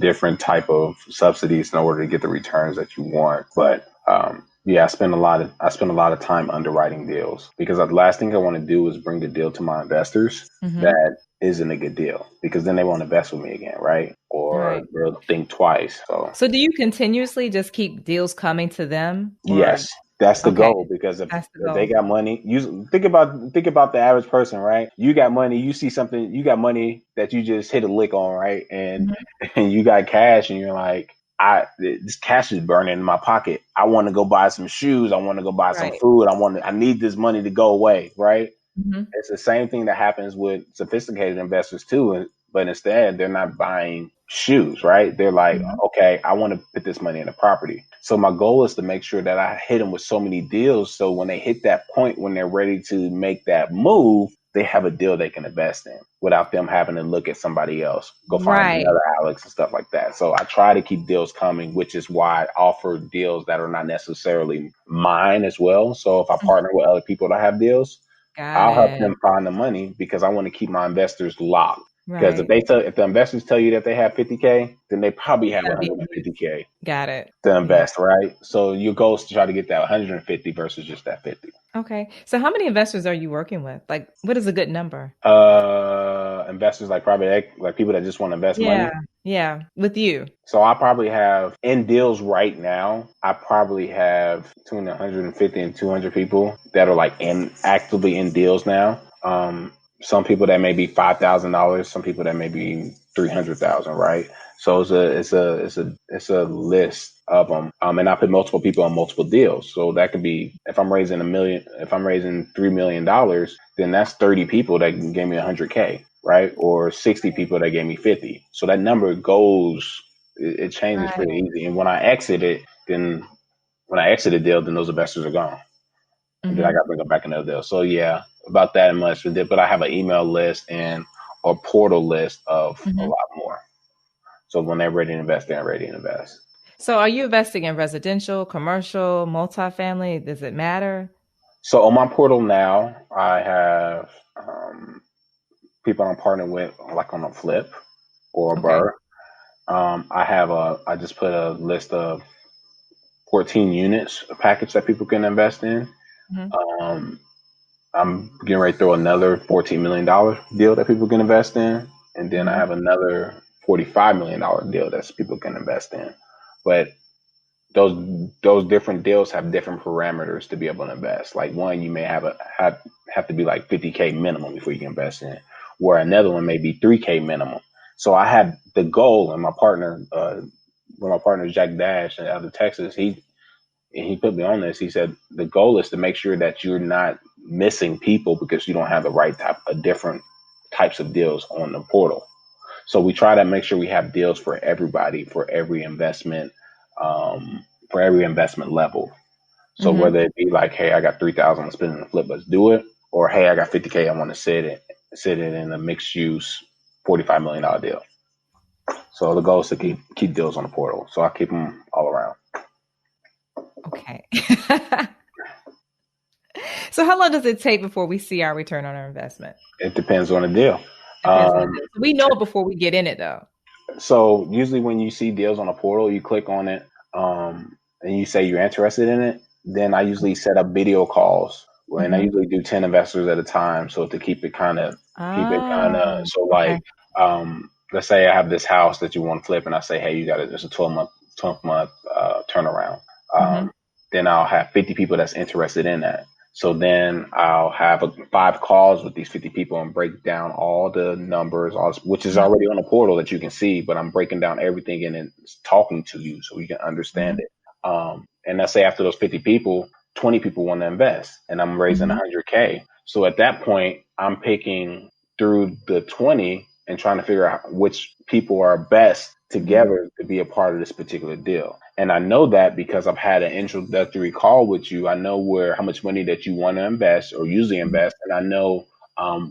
different type of subsidies in order to get the returns that you want. But I spend a lot of time underwriting deals, because the last thing I want to do is bring the deal to my investors that isn't a good deal, because then they won't invest with me again, right? Or they'll think twice. So do you continuously just keep deals coming to them? Yes. That's the goal, because if they got money, think about the average person, right? You got money, you see something, you got money that you just hit a lick on, right? And you got cash, and you're like, this cash is burning in my pocket. I want to go buy some shoes. I want to go buy some food. I need this money to go away, right? It's the same thing that happens with sophisticated investors too, but instead they're not buying shoes, right? They're like, okay, I want to put this money in a property. So my goal is to make sure that I hit them with so many deals, so when they hit that point, when they're ready to make that move, they have a deal they can invest in without them having to look at somebody else, go find another Alex and stuff like that. So I try to keep deals coming, which is why I offer deals that are not necessarily mine as well. So if I partner with other people that have deals, I'll help them find the money, because I want to keep my investors locked. Because if the investors tell you that they have 50K, then they probably have 150K. Got it. To invest, right? So your goal is to try to get that 150 versus just that 50. Okay. So how many investors are you working with? Like, what is a good number? Investors like like people that just want to invest money. Yeah. With you. So I probably have, in deals right now, I probably have between 150 and 200 people that are like actively in deals now. Some people that may be $5,000, some people that may be $300,000, right? So it's a list of them. And I put multiple people on multiple deals. So that could be, if I'm raising $3 million, then that's 30 people that gave me 100K, right? Or 60 people that gave me 50. So that number it changes pretty easy. And when I exit a deal, then those investors are gone. And then I got to bring them back another deal. So yeah, about that much. But I have an email list and a portal list of a lot more. So when they're ready to invest, they're ready to invest. So are you investing in residential, commercial, multifamily? Does it matter? So on my portal now, I have people I'm partnering with, like on a flip or a burr. I just put a list of 14 units, a package that people can invest in. I'm getting ready to throw another $14 million deal that people can invest in. And then I have another $45 million deal that people can invest in. But those different deals have different parameters to be able to invest. Like one, you may have to be like 50K minimum before you can invest in, where another one may be 3K minimum. So I had the goal, and my partner, Jack Dash out of Texas, he put me on this. He said the goal is to make sure that you're not missing people because you don't have the right type of different types of deals on the portal. So we try to make sure we have deals for everybody, for every investment level. So whether it be like, hey, I got 3,000 to spend in the flip, let's do it. Or, hey, I got 50K, I want to sit it in a mixed use $45 million deal. So the goal is to keep deals on the portal. So I keep them all around. Okay. So how long does it take before we see our return on our investment? It depends on the deal. We know it before we get in it, though. So usually when you see deals on a portal, you click on it and you say you're interested in it. Then I usually set up video calls, and I usually do 10 investors at a time. So to keep it kind of so like, let's say I have this house that you want to flip, and I say, hey, you got it. It's a 12 month turnaround. then I'll have 50 people that's interested in that. So then I'll have 5 calls with these 50 people and break down all the numbers, which is Mhm. already on the portal that you can see, but I'm breaking down everything and then talking to you so you can understand Mhm. it. And let's say after those 50 people, 20 people want to invest and I'm raising Mhm. 100K. So at that point, I'm picking through the 20 and trying to figure out which people are best Mhm. together to be a part of this particular deal. And I know that because I've had an introductory call with you. I know how much money that you want to invest or usually Mhm. invest. And I know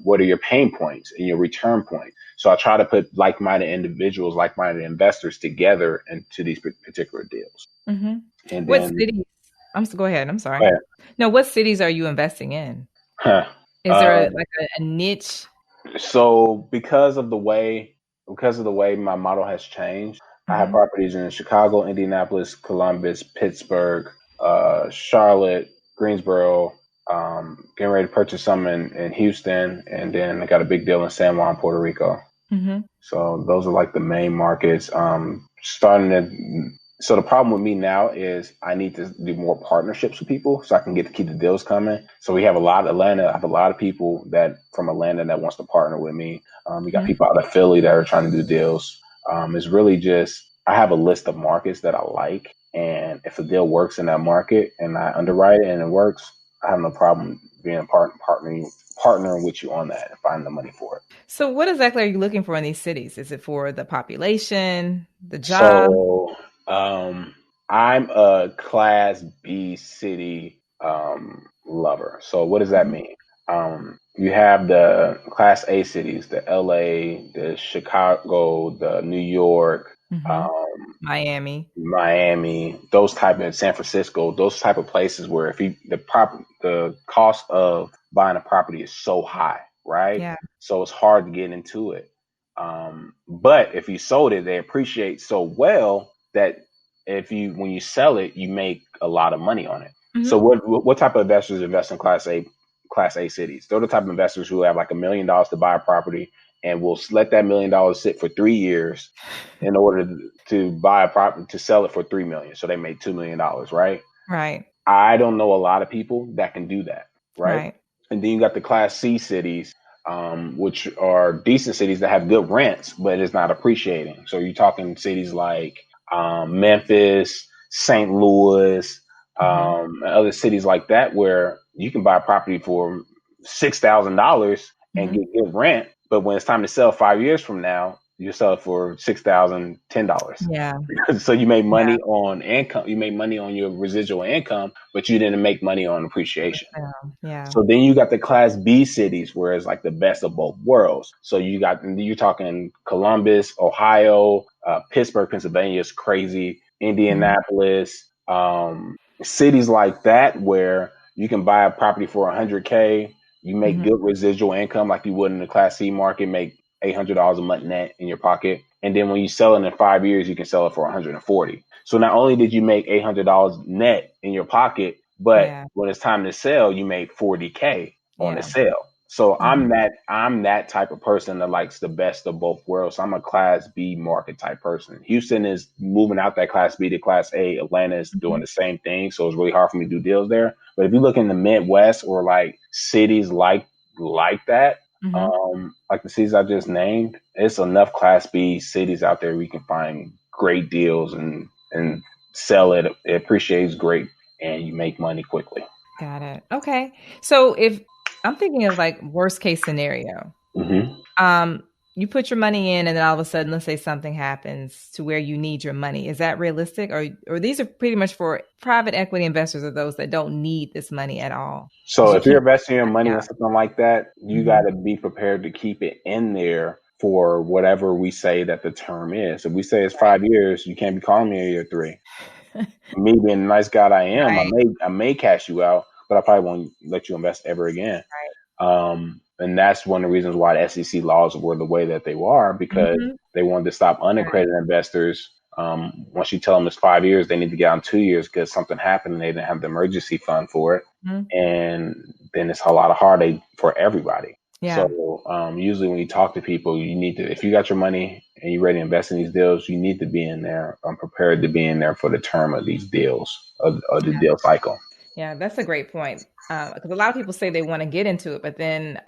what are your pain points and your return points. So I try to put like-minded individuals, like-minded investors together into these particular deals. Mhm. And What then, cities? Go ahead. I'm sorry. uh, No, what cities are you investing in? huh, Is there uh, like a niche? so because of the way my model has changed, I have Mhm. properties in Chicago, Indianapolis, Columbus, Pittsburgh, Charlotte, Greensboro. Getting ready to purchase some in Houston, and then I got a big deal in San Juan, Puerto Rico. Mhm. So those are like the main markets. So the problem with me now is I need to do more partnerships with people so I can get to keep the deals coming. So we have a lot of Atlanta. I have a lot of people that from Atlanta that wants to partner with me. We got Mhm. people out of Philly that are trying to do deals. It's really just I have a list of markets that I like, and if a deal works in that market and I underwrite it and it works, I have no problem being partnering with you on that and finding the money for it. So what exactly are you looking for in these cities? Is it for the population, the job? So I'm a Class B city lover. So what does that Mhm. mean? You have the Class A cities, the LA, the Chicago, the New York, Mhm. um, Miami. Miami, those type of San Francisco, those type of places where if you the cost of buying a property is so high, right? Yeah. So it's hard to get into it. But if you sold it, they appreciate so well that if you when you sell it, you make a lot of money on it. So Mhm. what type of investors invest in Class A cities? They're the type of investors who have like $1 million to buy a property and will let that $1 million sit for 3 years in order to buy a property to sell it for 3 million. So they made $2 million, right? Right. I don't know a lot of people that can do that, right? Right. And then you got the Class C cities, which are decent cities that have good rents, but it's not appreciating. So you're talking cities like Memphis, St. Louis, Mhm. and other cities like that, where you can buy a property for $6,000 and Mhm. get good rent, but when it's time to sell 5 years from now, you sell it for $6,010. Yeah. So you made Yeah. money on income, you made money on your residual income, but you didn't make money on appreciation. Yeah. So then you got the Class B cities where it's like the best of both worlds. So you're talking Columbus, Ohio, Pittsburgh, Pennsylvania is crazy, Mhm. Indianapolis, cities like that where you can buy a property for 100K, you make Mhm. good residual income like you would in the Class C market, make $800 a month net in your pocket. And then when you sell it in 5 years, you can sell it for 140. So not only did you make $800 net in your pocket, but Yeah. when it's time to sell, you made 40K on the Yeah. sale. So I'm Mhm. that type of person that likes the best of both worlds. So I'm a Class B market type person. Houston is moving out that Class B to Class A. Atlanta is doing Mhm. the same thing. So it's really hard for me to do deals there. But if you look in the Midwest or like cities like that, Mhm. like the cities I just named, it's enough Class B cities out there where you can find great deals and sell it. It appreciates great and you make money quickly. Got it. Okay. So if I'm thinking of like worst case scenario, Hmm. um, you put your money in and then all of a sudden, let's say something happens to where you need your money. Is that realistic? Or these are pretty much for private equity investors or those that don't need this money at all? Because So you if you're can't. investing your money in something like that, you got Mhm. to be prepared to keep it in there for whatever we say that the term is. If we say it's 5 years, you can't be calling me in year three. Me being the nice guy I am, Right. I may cash you out, but I probably won't let you invest ever again. Right. And that's one of the reasons why the SEC laws were the way that they were because Mhm. they wanted to stop Right. unaccredited investors. Once you tell them it's 5 years, they need to get out in 2 years because something happened and they didn't have the emergency fund for it. Mhm. And then it's a lot of heartache for everybody. Yeah. So usually when you talk to people, you need to, if you got your money and you're ready to invest in these deals, you need to be in there. I'm prepared to be in there for the term of these deals, of the deal cycle. Yeah, that's a great point. Because a lot of people say they want to get into it, but then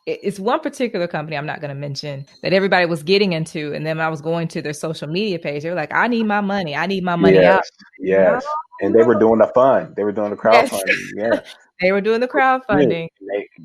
it's one particular company I'm not going to mention that everybody was getting into. And then when I was going to their social media page, they were like, I need my money. I need my money out. Yes, No, yes. And they were no. doing the fund. They were doing the Yes. crowdfunding. Yeah. They were doing the New. crowdfunding.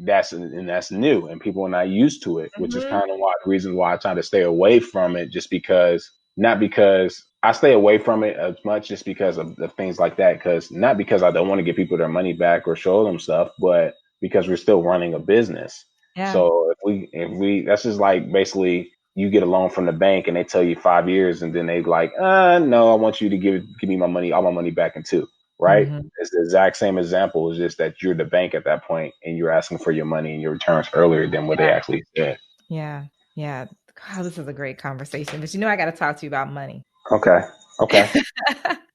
That's new, and people are not used to it, which is Hmm. kind of why the reason why I try to stay away from it, just because not because I stay away from it as much, just because of things like that. Because not because I don't want to give people their money back or show them stuff, but because we're still running a business. Yeah. So if we that's just like basically you get a loan from the bank and they tell you 5 years, and then they like, no, I want you to give me my money, all my money back in two. Right? Hmm. It's the exact same example. It's just that you're the bank at that point and you're asking for your money and your returns earlier than what they Yeah. actually said. Yeah. Yeah. God, this is a great conversation. But I got to talk to you about money. Okay. Okay.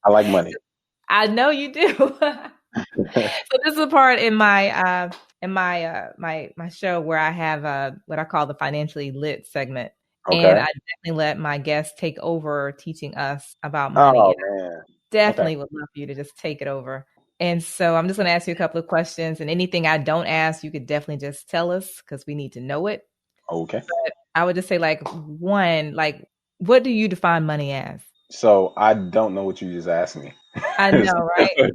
I like money. I know you do. So this is a part in my show where I have what I call the financially lit segment, and Okay. I definitely let my guests take over teaching us about money. Oh And man. Okay. definitely would love for you to just take it over. And so I'm just going to ask you a couple of questions, and anything I don't ask, you could definitely just tell us because we need to know it. Okay. I would just say, like, one, like, what do you define money as? So I don't know what you just asked me. I know, right?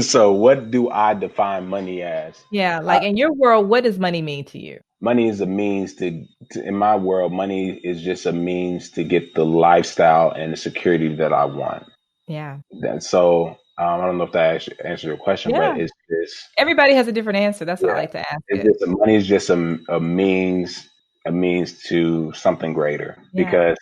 So what do I define money as? Yeah, like in your world, what does money mean to you? Money is a means in my world, money is just a means to get the lifestyle and the security that I want. Yeah. And so I don't know if that answers your question, but Yeah. it's just, Everybody has a different answer. That's what I yeah, like to ask it's it. just money is just a means to something greater. Yeah. Because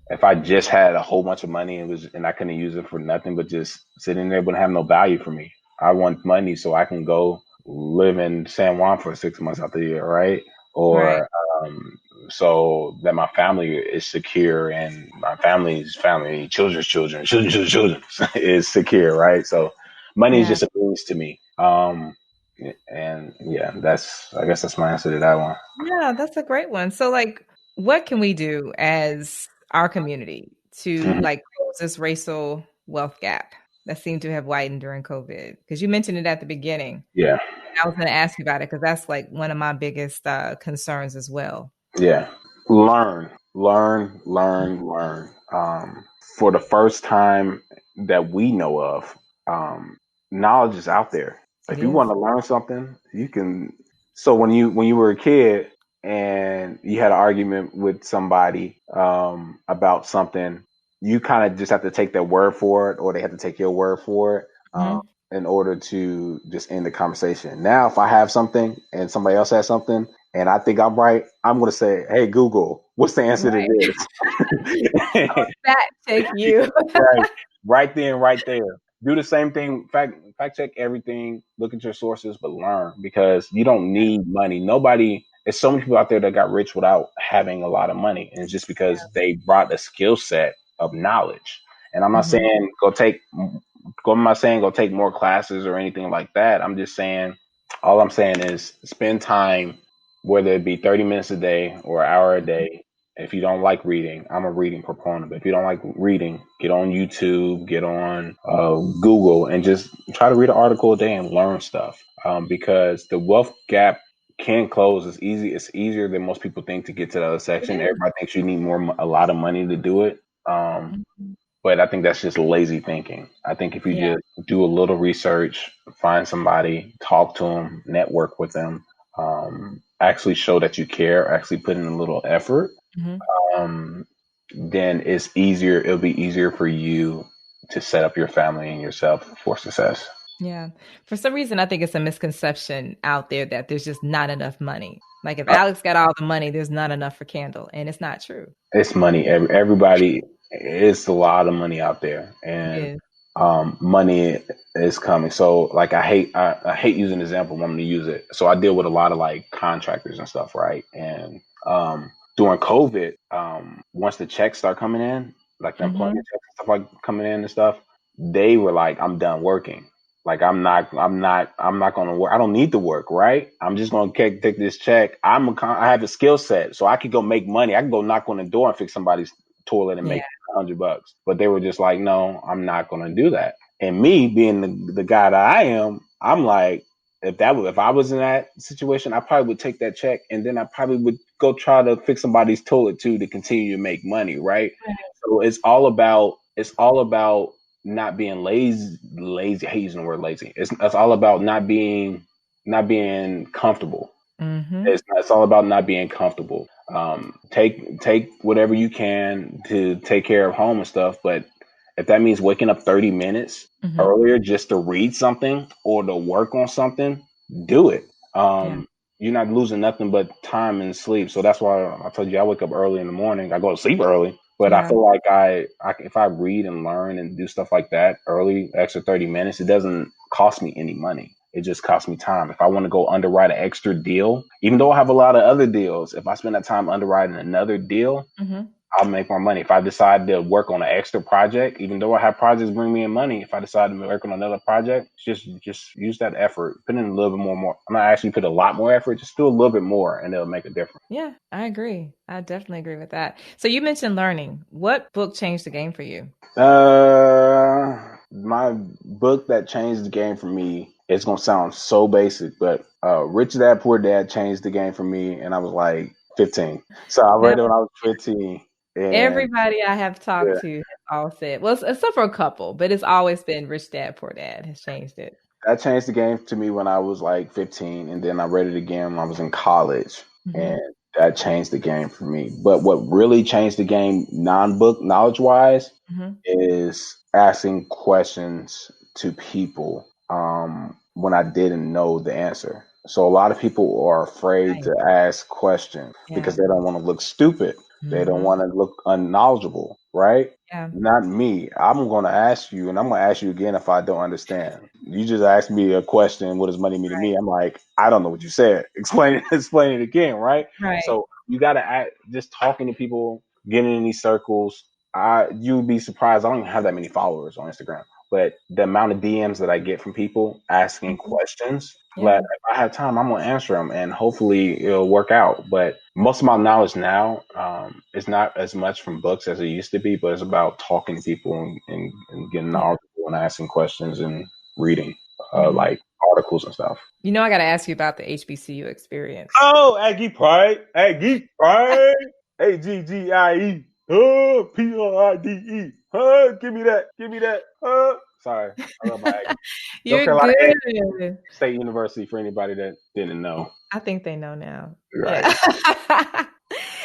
if I just had a whole bunch of money and I couldn't use it for nothing but just sitting there, it wouldn't have no value for me. I want money so I can go live in San Juan for 6 months out the year, right? Right. Or so that my family is secure and my family's family, children is secure, right? So money is Yeah. just a means to me. And yeah, I guess that's my answer to that one. Yeah, that's a great one. So, like, what can we do as our community to Mhm. like close this racial wealth gap that seemed to have widened during COVID? Because you mentioned it at the beginning. Yeah. I was going to ask you about it because that's like one of my biggest concerns as well. Yeah. Learn. For the first time that we know of, knowledge is out there. It If you is. want to learn something, you can. So when you were a kid and you had an argument with somebody about something, you kind of just have to take their word for it, or they have to take your word for it. Mhm. In order to just end the conversation. Now, if I have something and somebody else has something and I think I'm right, I'm going to say, "Hey, Google, what's the answer to Right. this?" Fact check you. Right, right then, right there. Do the same thing. Fact check everything. Look at your sources, but learn because you don't need money. Nobody. There's so many people out there that got rich without having a lot of money, and it's just because they brought a skill set of knowledge. And I'm not Mhm. saying I'm not saying go take more classes or anything like that. I'm just saying, all I'm saying is spend time, whether it be 30 minutes a day or an hour a day. If you don't like reading, I'm a reading proponent. But if you don't like reading, get on YouTube, get on Google, and just try to read an article a day and learn stuff. Because the wealth gap can close. It's easy. It's easier than most people think to get to the other It section. is. Everybody thinks you need a lot of money to do it. Mhm. But I think that's just lazy thinking. I think if you Yeah. just do a little research, find somebody, talk to them, network with them, actually show that you care, actually put in a little effort, Mhm. um, then it's easier. It'll be easier for you to set up your family and yourself for success. Yeah. For some reason, I think it's a misconception out there that there's just not enough money. Like if Uh, Alex got all the money, there's not enough for Candle, and it's not true. it's money. Everybody, it's a lot of money out there, It and is. money is coming. So, like, I hate using an example. But I'm going to use it. So, I deal with a lot of like contractors and stuff, right? And during COVID, once the checks start coming in, like the Mhm. employment checks and stuff like coming in and stuff, they were like, "I'm done working." Like I'm not going to work. I don't need to work, right? I'm just going to take this check. I have a skill set, so I could go make money. I can go knock on the door and fix somebody's toilet and Yeah. make $100. But they were just like, no, I'm not going to do that. And me being the guy that I am, I'm like, if I was in that situation, I probably would take that check and then I probably would go try to fix somebody's toilet too to continue to make money, right? So it's all about not being lazy. I hate using the word lazy. It's all about not being comfortable. Mm-hmm. It's all about not being comfortable. Take whatever you can to take care of home and stuff, but if that means waking up 30 minutes Mm-hmm. earlier just to read something or to work on something, do it. You're not losing nothing but time and sleep. So that's why I told you I wake up early in the morning. I go to sleep early, but I feel like if I read and learn and do stuff like that early, extra 30 minutes, it doesn't cost me any money. It just costs me time. If I want to go underwrite an extra deal, even though I have a lot of other deals, if I spend that time underwriting another deal, I'll make more money. If I decide to work on an extra project, even though I have projects bring me in money, if I decide to work on another project, just use that effort. Put in a little bit more. I'm not actually put a lot more effort. Just do a little bit more, and it'll make a difference. Yeah, I agree. I definitely agree with that. So you mentioned learning. What book changed the game for you? My book that changed the game for me. It's gonna sound so basic, but Rich Dad Poor Dad changed the game for me, and I was like 15. So I read it when I was 15. And Everybody I have talked to has all said, well, except for a couple, but it's always been Rich Dad Poor Dad has changed it. that changed the game to me when I was like 15, and then I read it again when I was in college, and that changed the game for me. But what really changed the game, non-book knowledge wise, is asking questions to people when I didn't know the answer. So a lot of people are afraid to ask questions because they don't want to look stupid. They don't want to look unknowledgeable, right? Yeah. Not me. I'm going to ask you, and I'm going to ask you again if I don't understand. You just asked me a question, what does money mean to me? I'm like, I don't know what you said. Explain it again, right? Right. So you got to just talking to people, getting in these circles. You'd be surprised. I don't even have that many followers on Instagram, but the amount of DMs that I get from people asking questions, that if I have time, I'm going to answer them, and hopefully it'll work out. But most of my knowledge now is not as much from books as it used to be, but it's about talking to people and getting knowledgeable and asking questions and reading like articles and stuff. You know, I got to ask you about the HBCU experience. Oh, Aggie Pride, Aggie Pride, AGGIE, PRIDE. Give me that. Sorry, I love my Aggie. You're good. State University for anybody that didn't know. I think they know now. Right. Yeah.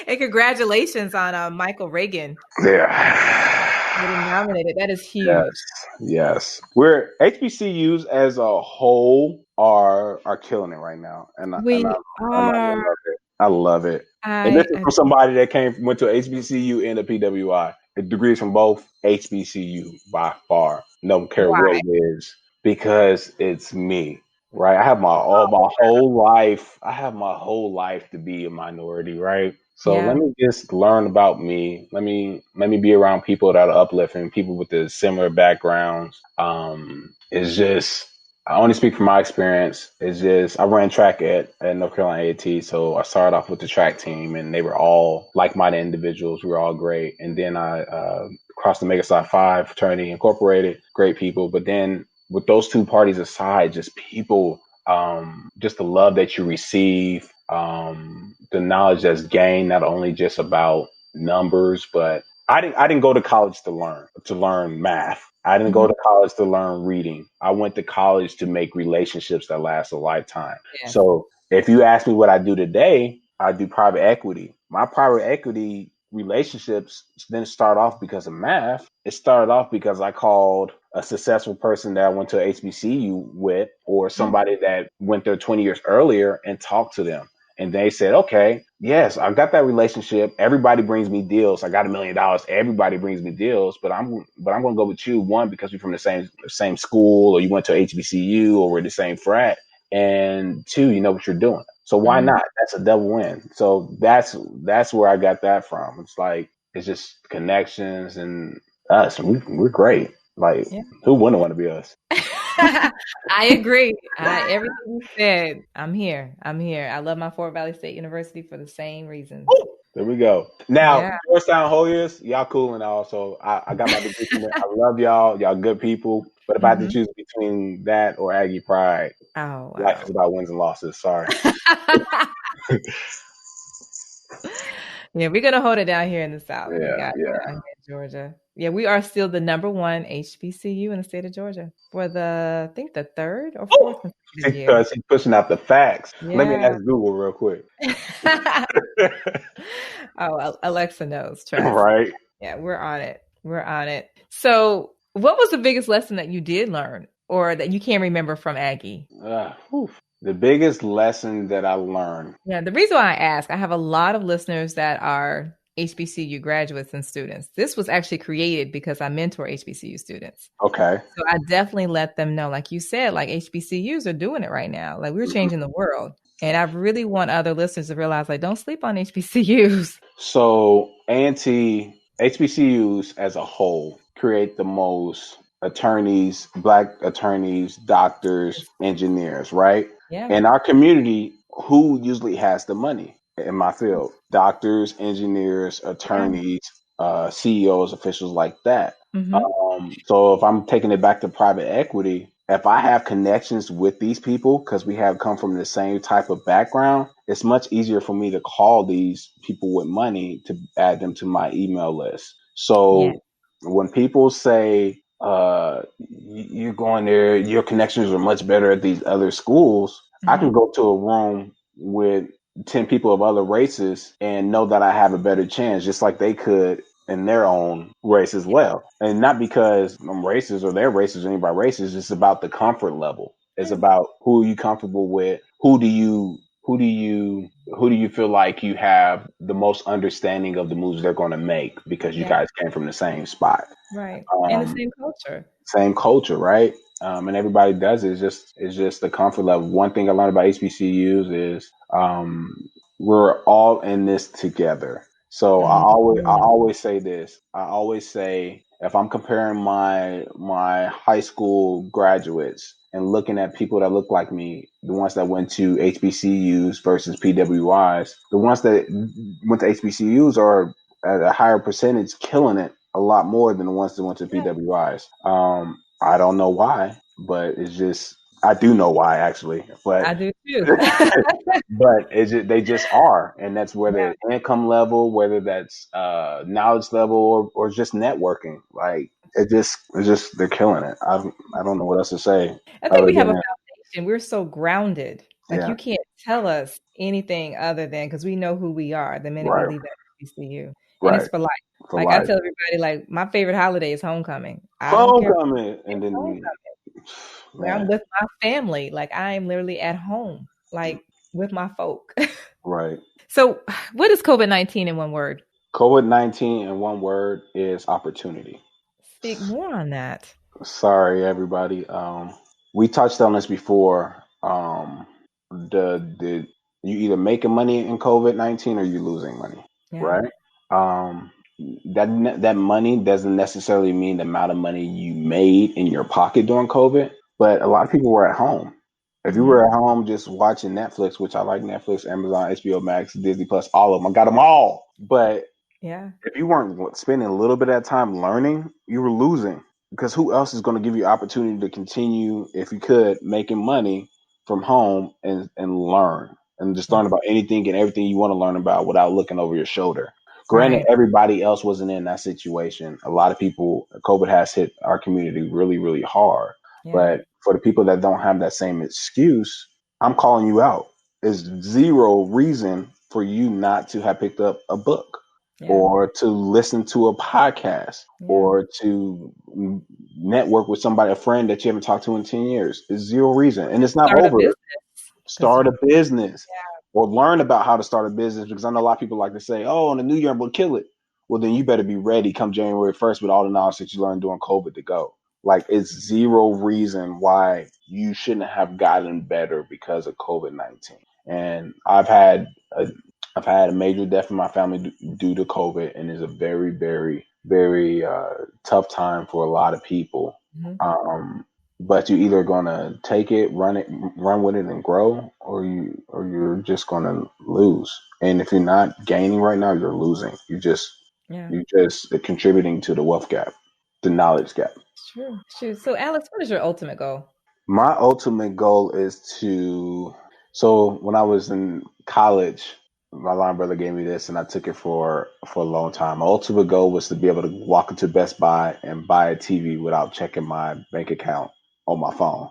And congratulations on Michael Reagan. Yeah. Getting nominated. That is huge. Yes. We're HBCUs as a whole are killing it right now, and I love it. And this is from somebody that went to HBCU and a PWI. Degrees from both HBCU by far. No care what it is, because it's me. Right. I have my whole life. I have my whole life to be a minority. Right. So let me just learn about me. Let me be around people that are uplifting, people with the similar backgrounds. It's just, I only speak from my experience. It's just, I ran track at North Carolina A&T. So I started off with the track team, and they were all like-minded individuals. We were all great. And then I crossed the Mega Psi Phi fraternity, incorporated, great people. But then with those two parties aside, just people, just the love that you receive, the knowledge that's gained, not only just about numbers, but I didn't go to college to learn math. I didn't go to college to learn reading. I went to college to make relationships that last a lifetime. Yeah. So if you ask me what I do today, I do private equity. My private equity relationships didn't start off because of math. It started off because I called a successful person that I went to HBCU with, or somebody that went there 20 years earlier, and talked to them. And they said, okay, yes, I've got that relationship. Everybody brings me deals. I got $1 million. Everybody brings me deals, but I'm going to go with you. One, because we're from the same school, or you went to HBCU, or we're the same frat. And two, you know what you're doing. So why not? That's a double win. So that's where I got that from. It's like, it's just connections and us. We're great. Like, who wouldn't want to be us? I agree. Everything you said, I'm here. I'm here. I love my Fort Valley State University for the same reasons. There we go. Now, Yeah. Georgetown Hoyas, y'all cool and all. So I got my degree from there. I love y'all. Y'all good people. But if I had to Mhm. choose between that or Aggie Pride, Oh, life wow. is about wins and losses. Sorry. Yeah, we're gonna hold it down here in the South. We Yeah, got it yeah. down here in Georgia. Yeah, we are still the number one HBCU in the state of Georgia for the, I think the third or fourth consecutive year. Because he's pushing out the facts. Let me Yeah. ask Google real quick. Oh, Alexa knows, trust. Right? Yeah, we're on it. We're on it. So, what was the biggest lesson that you did learn or that you can remember from Aggie? Whew. The biggest lesson that I learned. Yeah, the reason why I ask, I have a lot of listeners that are HBCU graduates and students. This was actually created because I mentor HBCU students. Okay. So I definitely let them know, like you said, like HBCUs are doing it right now. Like we're changing the world. And I really want other listeners to realize, like, don't sleep on HBCUs. So anti HBCUs as a whole create the most attorneys, black attorneys, doctors, engineers, right? Yeah. In our community, who usually has the money in my field? Doctors, engineers, Yeah. attorneys, CEOs, officials like that. Mm-hmm. So if I'm taking it back to private equity, if I have connections with these people because we have come from the same type of background, it's much easier for me to call these people with money to add them to my email list. Yeah. So when people say, you're going there, your connections are much better at these other schools, I Mm-hmm. can go to a room with 10 people of other races and know that I have a better chance, just like they could in their own race as well. And not because I'm racist or they're racist or anybody racist, it's about the comfort level. It's Yeah. about who are you comfortable with? Who do you feel like you have the most understanding of the moves they're going to make because you Yeah. guys came from the same spot. Right. And the Um, same culture. Same culture, right? And everybody does it. It's just the comfort level. One thing I learned about HBCUs is we're all in this together. So I Mhm. always say this. I always say if I'm comparing my high school graduates and looking at people that look like me, the ones that went to HBCUs versus PWIs, the ones that went to HBCUs are at a higher percentage killing it a lot more than the ones that went to Yeah. PWIs. I don't know why, but it's just I do know why actually, but I do too. they just are, and that's Yeah. whether income level, whether that's knowledge level, or just networking. Like it's just they're killing it. I don't know what else to say I think other we have a than foundation. We're so grounded. Like yeah, you can't tell us anything other than because we know who we are the minute we right, leave that HBCU. And it's right, for life. for Like I life. tell everybody, like my favorite holiday is homecoming. I don't care. Homecoming, and It's then homecoming. Where I'm man, with my family. Like I am literally at home, like with my folk. right. So what is COVID-19 in one word? COVID-19 in one word is opportunity. Speak more on that. Sorry, everybody. We touched on this before. The you either making money in COVID-19 or you losing money, Yeah. right? Um, that money doesn't necessarily mean the amount of money you made in your pocket during COVID, but a lot of people were at home. If you Hmm. were at home just watching Netflix, which I like Netflix, Amazon, HBO Max, Disney Plus, all of them, I got them all. But Yeah. if you weren't spending a little bit of that time learning, you were losing because who else is going to give you opportunity to continue, if you could, making money from home and learn and just learn Yeah. about anything and everything you want to learn about without looking over your shoulder. Granted, Right. everybody else wasn't in that situation. A lot of people, COVID has hit our community really, really hard. Yeah. But for the people that don't have that same excuse, I'm calling you out. There's zero reason for you not to have picked up a book Yeah. or to listen to a podcast Yeah. or to network with somebody, a friend that you haven't talked to in 10 years. There's zero reason. And it's not Start a over. business because Start a business yeah. or learn about how to start a business because I know a lot of people like to say, oh, in the new year, I'm going to kill it. Well, then you better be ready come January 1st with all the knowledge that you learned during COVID to go. Like, it's zero reason why you shouldn't have gotten better because of COVID-19. And I've had a major death in my family due to COVID, and it's a very, very, very tough time for a lot of people. Mhm. Um, but you're either gonna take it, run with it, and grow, or you're just gonna lose. And if you're not gaining right now, you're losing. Yeah, You're just contributing to the wealth gap, the knowledge gap. it's true. True. So, Alex, what is your ultimate goal? My ultimate goal is to. So when I was in college, my line brother gave me this, and I took it for a long time. My ultimate goal was to be able to walk into Best Buy and buy a TV without checking my bank account on my phone.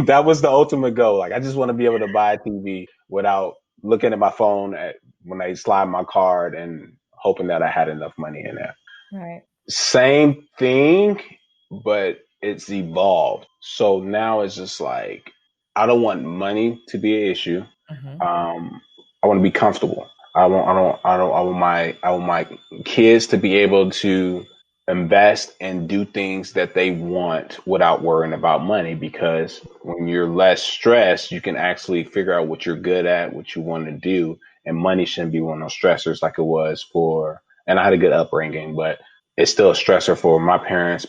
That was the ultimate goal. Like I just want to be able to buy a TV without looking at my phone when I slide my card and hoping that I had enough money in there. Right. Same thing, but it's evolved. So now it's just like I don't want money to be an issue. Mm-hmm. I want to be comfortable. I want my kids to be able to invest and do things that they want without worrying about money, because when you're less stressed, you can actually figure out what you're good at, what you want to do, and money shouldn't be one of those stressors like it was for, and I had a good upbringing, but it's still a stressor for my parents,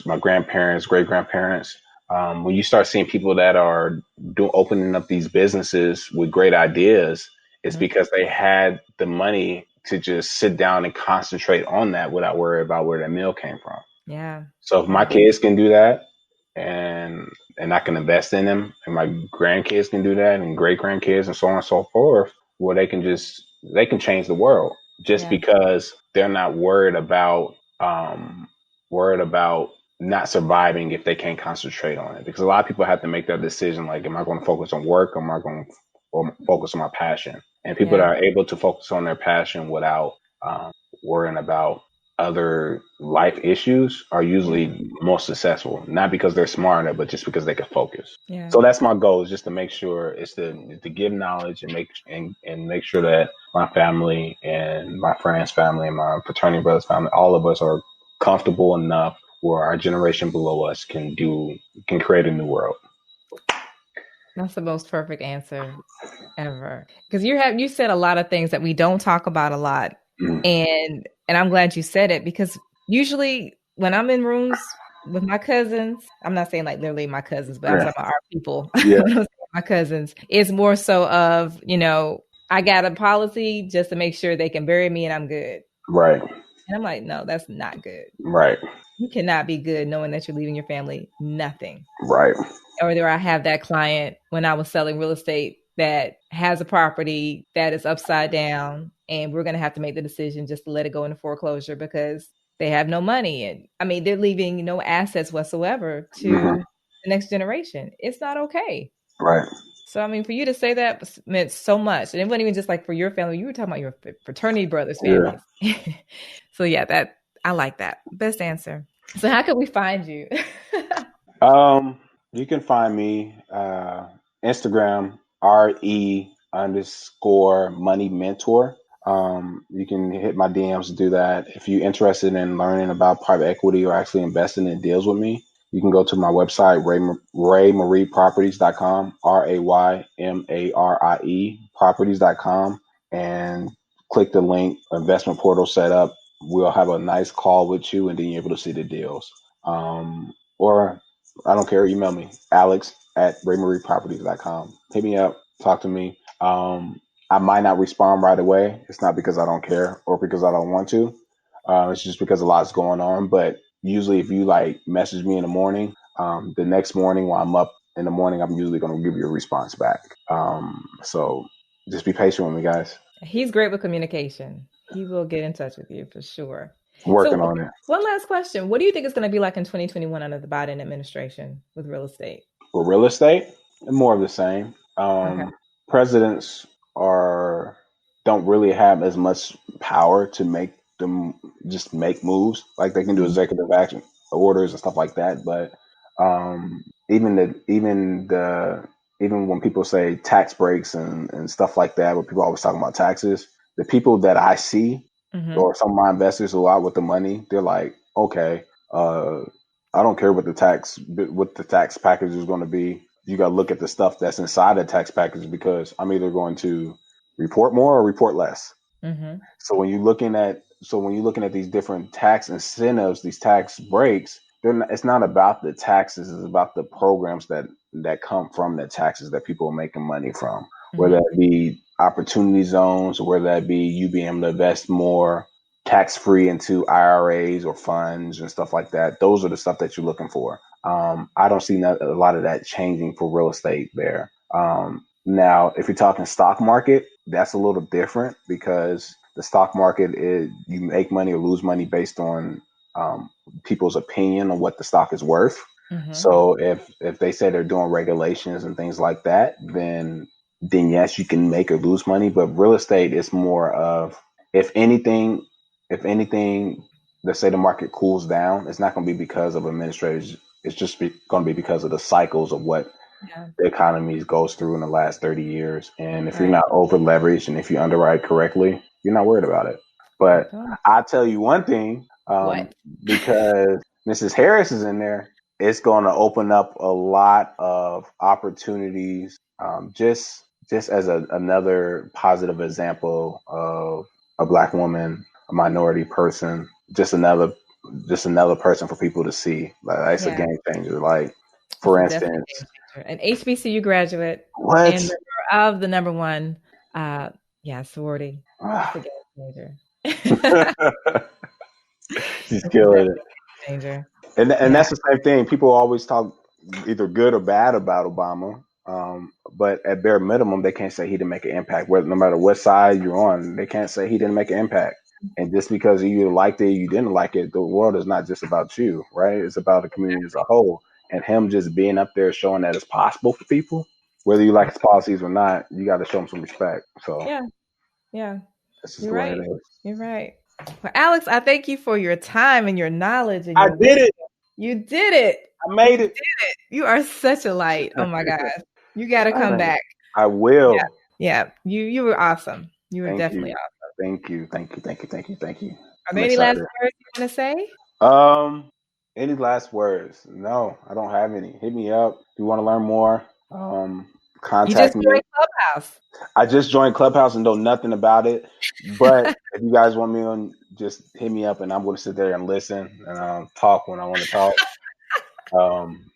my grandparents, great grandparents. When you start seeing people that are opening up these businesses with great ideas, it's Mm-hmm. because they had the money to just sit down and concentrate on that without worry about where that meal came from. Yeah. So if my Yeah. kids can do that, and I can invest in them, and my grandkids can do that, and great grandkids, and so on and so forth, well, they can change the world just Yeah. because they're not worried about not surviving if they can't concentrate on it. Because a lot of people have to make that decision, like, am I going to focus on work, or am I going to focus on my passion? And people that Yeah. are able to focus on their passion without worrying about other life issues are Yeah. usually most successful, not because they're smarter, but just because they can focus. Yeah. So that's my goal, is just to make sure it's to give knowledge and make sure that my family and my friends' family and my fraternity brothers' family, all of us are comfortable enough where our generation below us can create a new world. That's the most perfect answer ever. Because you said a lot of things that we don't talk about a lot. Mm. And I'm glad you said it, because usually when I'm in rooms with my cousins, I'm not saying like literally my cousins, but I'm Yeah. talking about our people. Yeah. When I'm saying my cousins, it's more so of, I got a policy just to make sure they can bury me and I'm good. Right. And I'm like, no, that's not good. Right. You cannot be good knowing that you're leaving your family nothing. Right. Or there I have that client when I was selling real estate that has a property that is upside down, and we're going to have to make the decision just to let it go into foreclosure because they have no money. And I mean, they're leaving no assets whatsoever Hmm. to the next generation. It's not okay. Right. So, I mean, for you to say that meant so much. And it wasn't even just like for your family. You were talking about your fraternity brothers' Yeah. families. So, yeah, I like that. Best answer. So, how can we find you? Um, you can find me Instagram RE_money mentor. You can hit my DMs to do that. If you're interested in learning about private equity or actually investing in deals with me, you can go to my website, raymarieproperties.com, RAYMARIE properties.com, and click the link, investment portal set up. We'll have a nice call with you, and then you're able to see the deals. Or I don't care, email me, alex@raymarieproperties.com. Hit me up, talk to me. I might not respond right away. It's not because I don't care or because I don't want to. It's just because a lot's going on. But usually, if you like message me in the morning, the next morning while I'm up in the morning, I'm usually going to give you a response back. So just be patient with me, guys. He's great with communication. He will get in touch with you for sure. Working So, on it. one last question. What do you think it's going to be like in 2021 under the Biden administration with real estate? For real estate, more of the same. Okay. Presidents are don't really have as much power to make them just make moves. Like they can do Mhm. executive action orders and stuff like that. But even when people say tax breaks and stuff like that, where people always talking about taxes, the people that I see Mhm. or some of my investors who are out with the money, they're like, okay, uh, I don't care what the tax package is going to be. You got to look at the stuff that's inside the tax package, because I'm either going to report more or report less. Mhm. So when you're looking at these different tax incentives, these tax breaks, it's not about the taxes. It's about the programs that come from the taxes that people are making money from, whether Mhm. that be opportunity zones, or whether that be you being able to invest more tax free into IRAs or funds and stuff like that. Those are the stuff that you're looking for. I don't see a lot of that changing for real estate there. Now, if you're talking stock market, that's a little different because the stock market is you make money or lose money based on people's opinion on what the stock is worth. Mhm. So if they say they're doing regulations and things like that, then yes, you can make or lose money. But real estate is more of if anything, if anything, let's say the market cools down, it's not going to be because of administrators. It's just going to be because of the cycles of what Yeah. the economy goes through in the last 30 years. And if you're Right. not over leveraged and if you underwrite correctly, you're not worried about it. I But feel you. I'll tell you one thing, What? because Mrs. Harris is in there, it's going to open up a lot of opportunities, just as another positive example of a black woman, a minority person, just another person for people to see. Like, it's a Yeah. game changer. Like, It's for a definite instance, game changer. An HBCU graduate and what? member of the number one, sorority. It's a game changer. She's It's a killing it. definite game changer. And Yeah. that's the same thing. People always talk either good or bad about Obama. But at bare minimum, they can't say he didn't make an impact. Whether no matter what side you're on, they can't say he didn't make an impact. And just because you liked it, you didn't like it, the world is not just about you, right? It's about the community as a whole. And him just being up there showing that it's possible for people, whether you like his policies or not, you got to show him some respect. So Yeah. Yeah. that's just You're the way it right. is. You're right. Well, Alex, I thank you for your time and your knowledge and I your did wisdom. it. You did it. I made it. You are such a light. Oh my gosh. You got to come back. I Yeah. will. Yeah. You were awesome. You were Thank definitely you. awesome. Thank you. Thank you. Thank you. Thank you. Thank you. Are I'm there any last excited. words you want to say? Um, any last words? No, I don't have any. Hit me up if you want to learn more. You just Contact me. joined Clubhouse. I just joined Clubhouse and know nothing about it. But if you guys want me on, just hit me up and I'm going to sit there and listen and talk when I want to talk.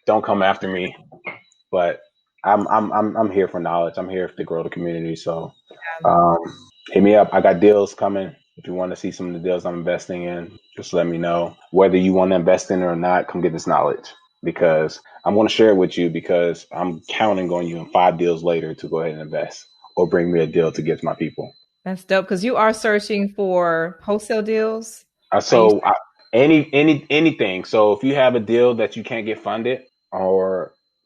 Don't come after me, but I'm here for knowledge. I'm here to grow the community. So um, hit me up. I got deals coming. If you want to see some of the deals I'm investing in, just let me know. Whether you want to invest in it or not, come get this knowledge because I'm going to share it with you because I'm counting on you in 5 deals later to go ahead and invest or bring me a deal to get to my people. That's dope because you are searching for wholesale deals. Are you? So anything. So if you have a deal that you can't get funded,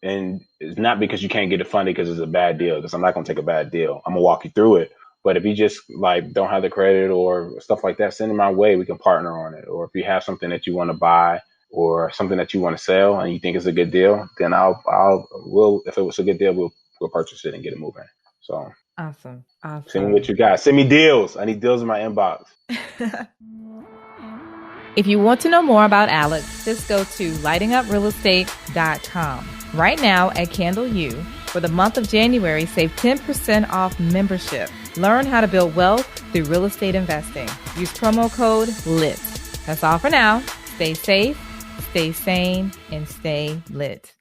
and it's not because you can't get it funded because it's a bad deal. Because I'm not gonna take a bad deal. I'm gonna walk you through it. But if you just like don't have the credit or stuff like that, send it my way. We can partner on it. Or if you have something that you want to buy or something that you want to sell and you think it's a good deal, then we'll if it was a good deal, we'll purchase it and get it moving. So Awesome. send me Awesome. what you got. Send me deals. I need deals in my inbox. If you want to know more about Alex, just go to lightinguprealestate.com. Right now at Candle U, for the month of January, save 10% off membership. Learn how to build wealth through real estate investing. Use promo code LIT. That's all for now. Stay safe, stay sane, and stay lit.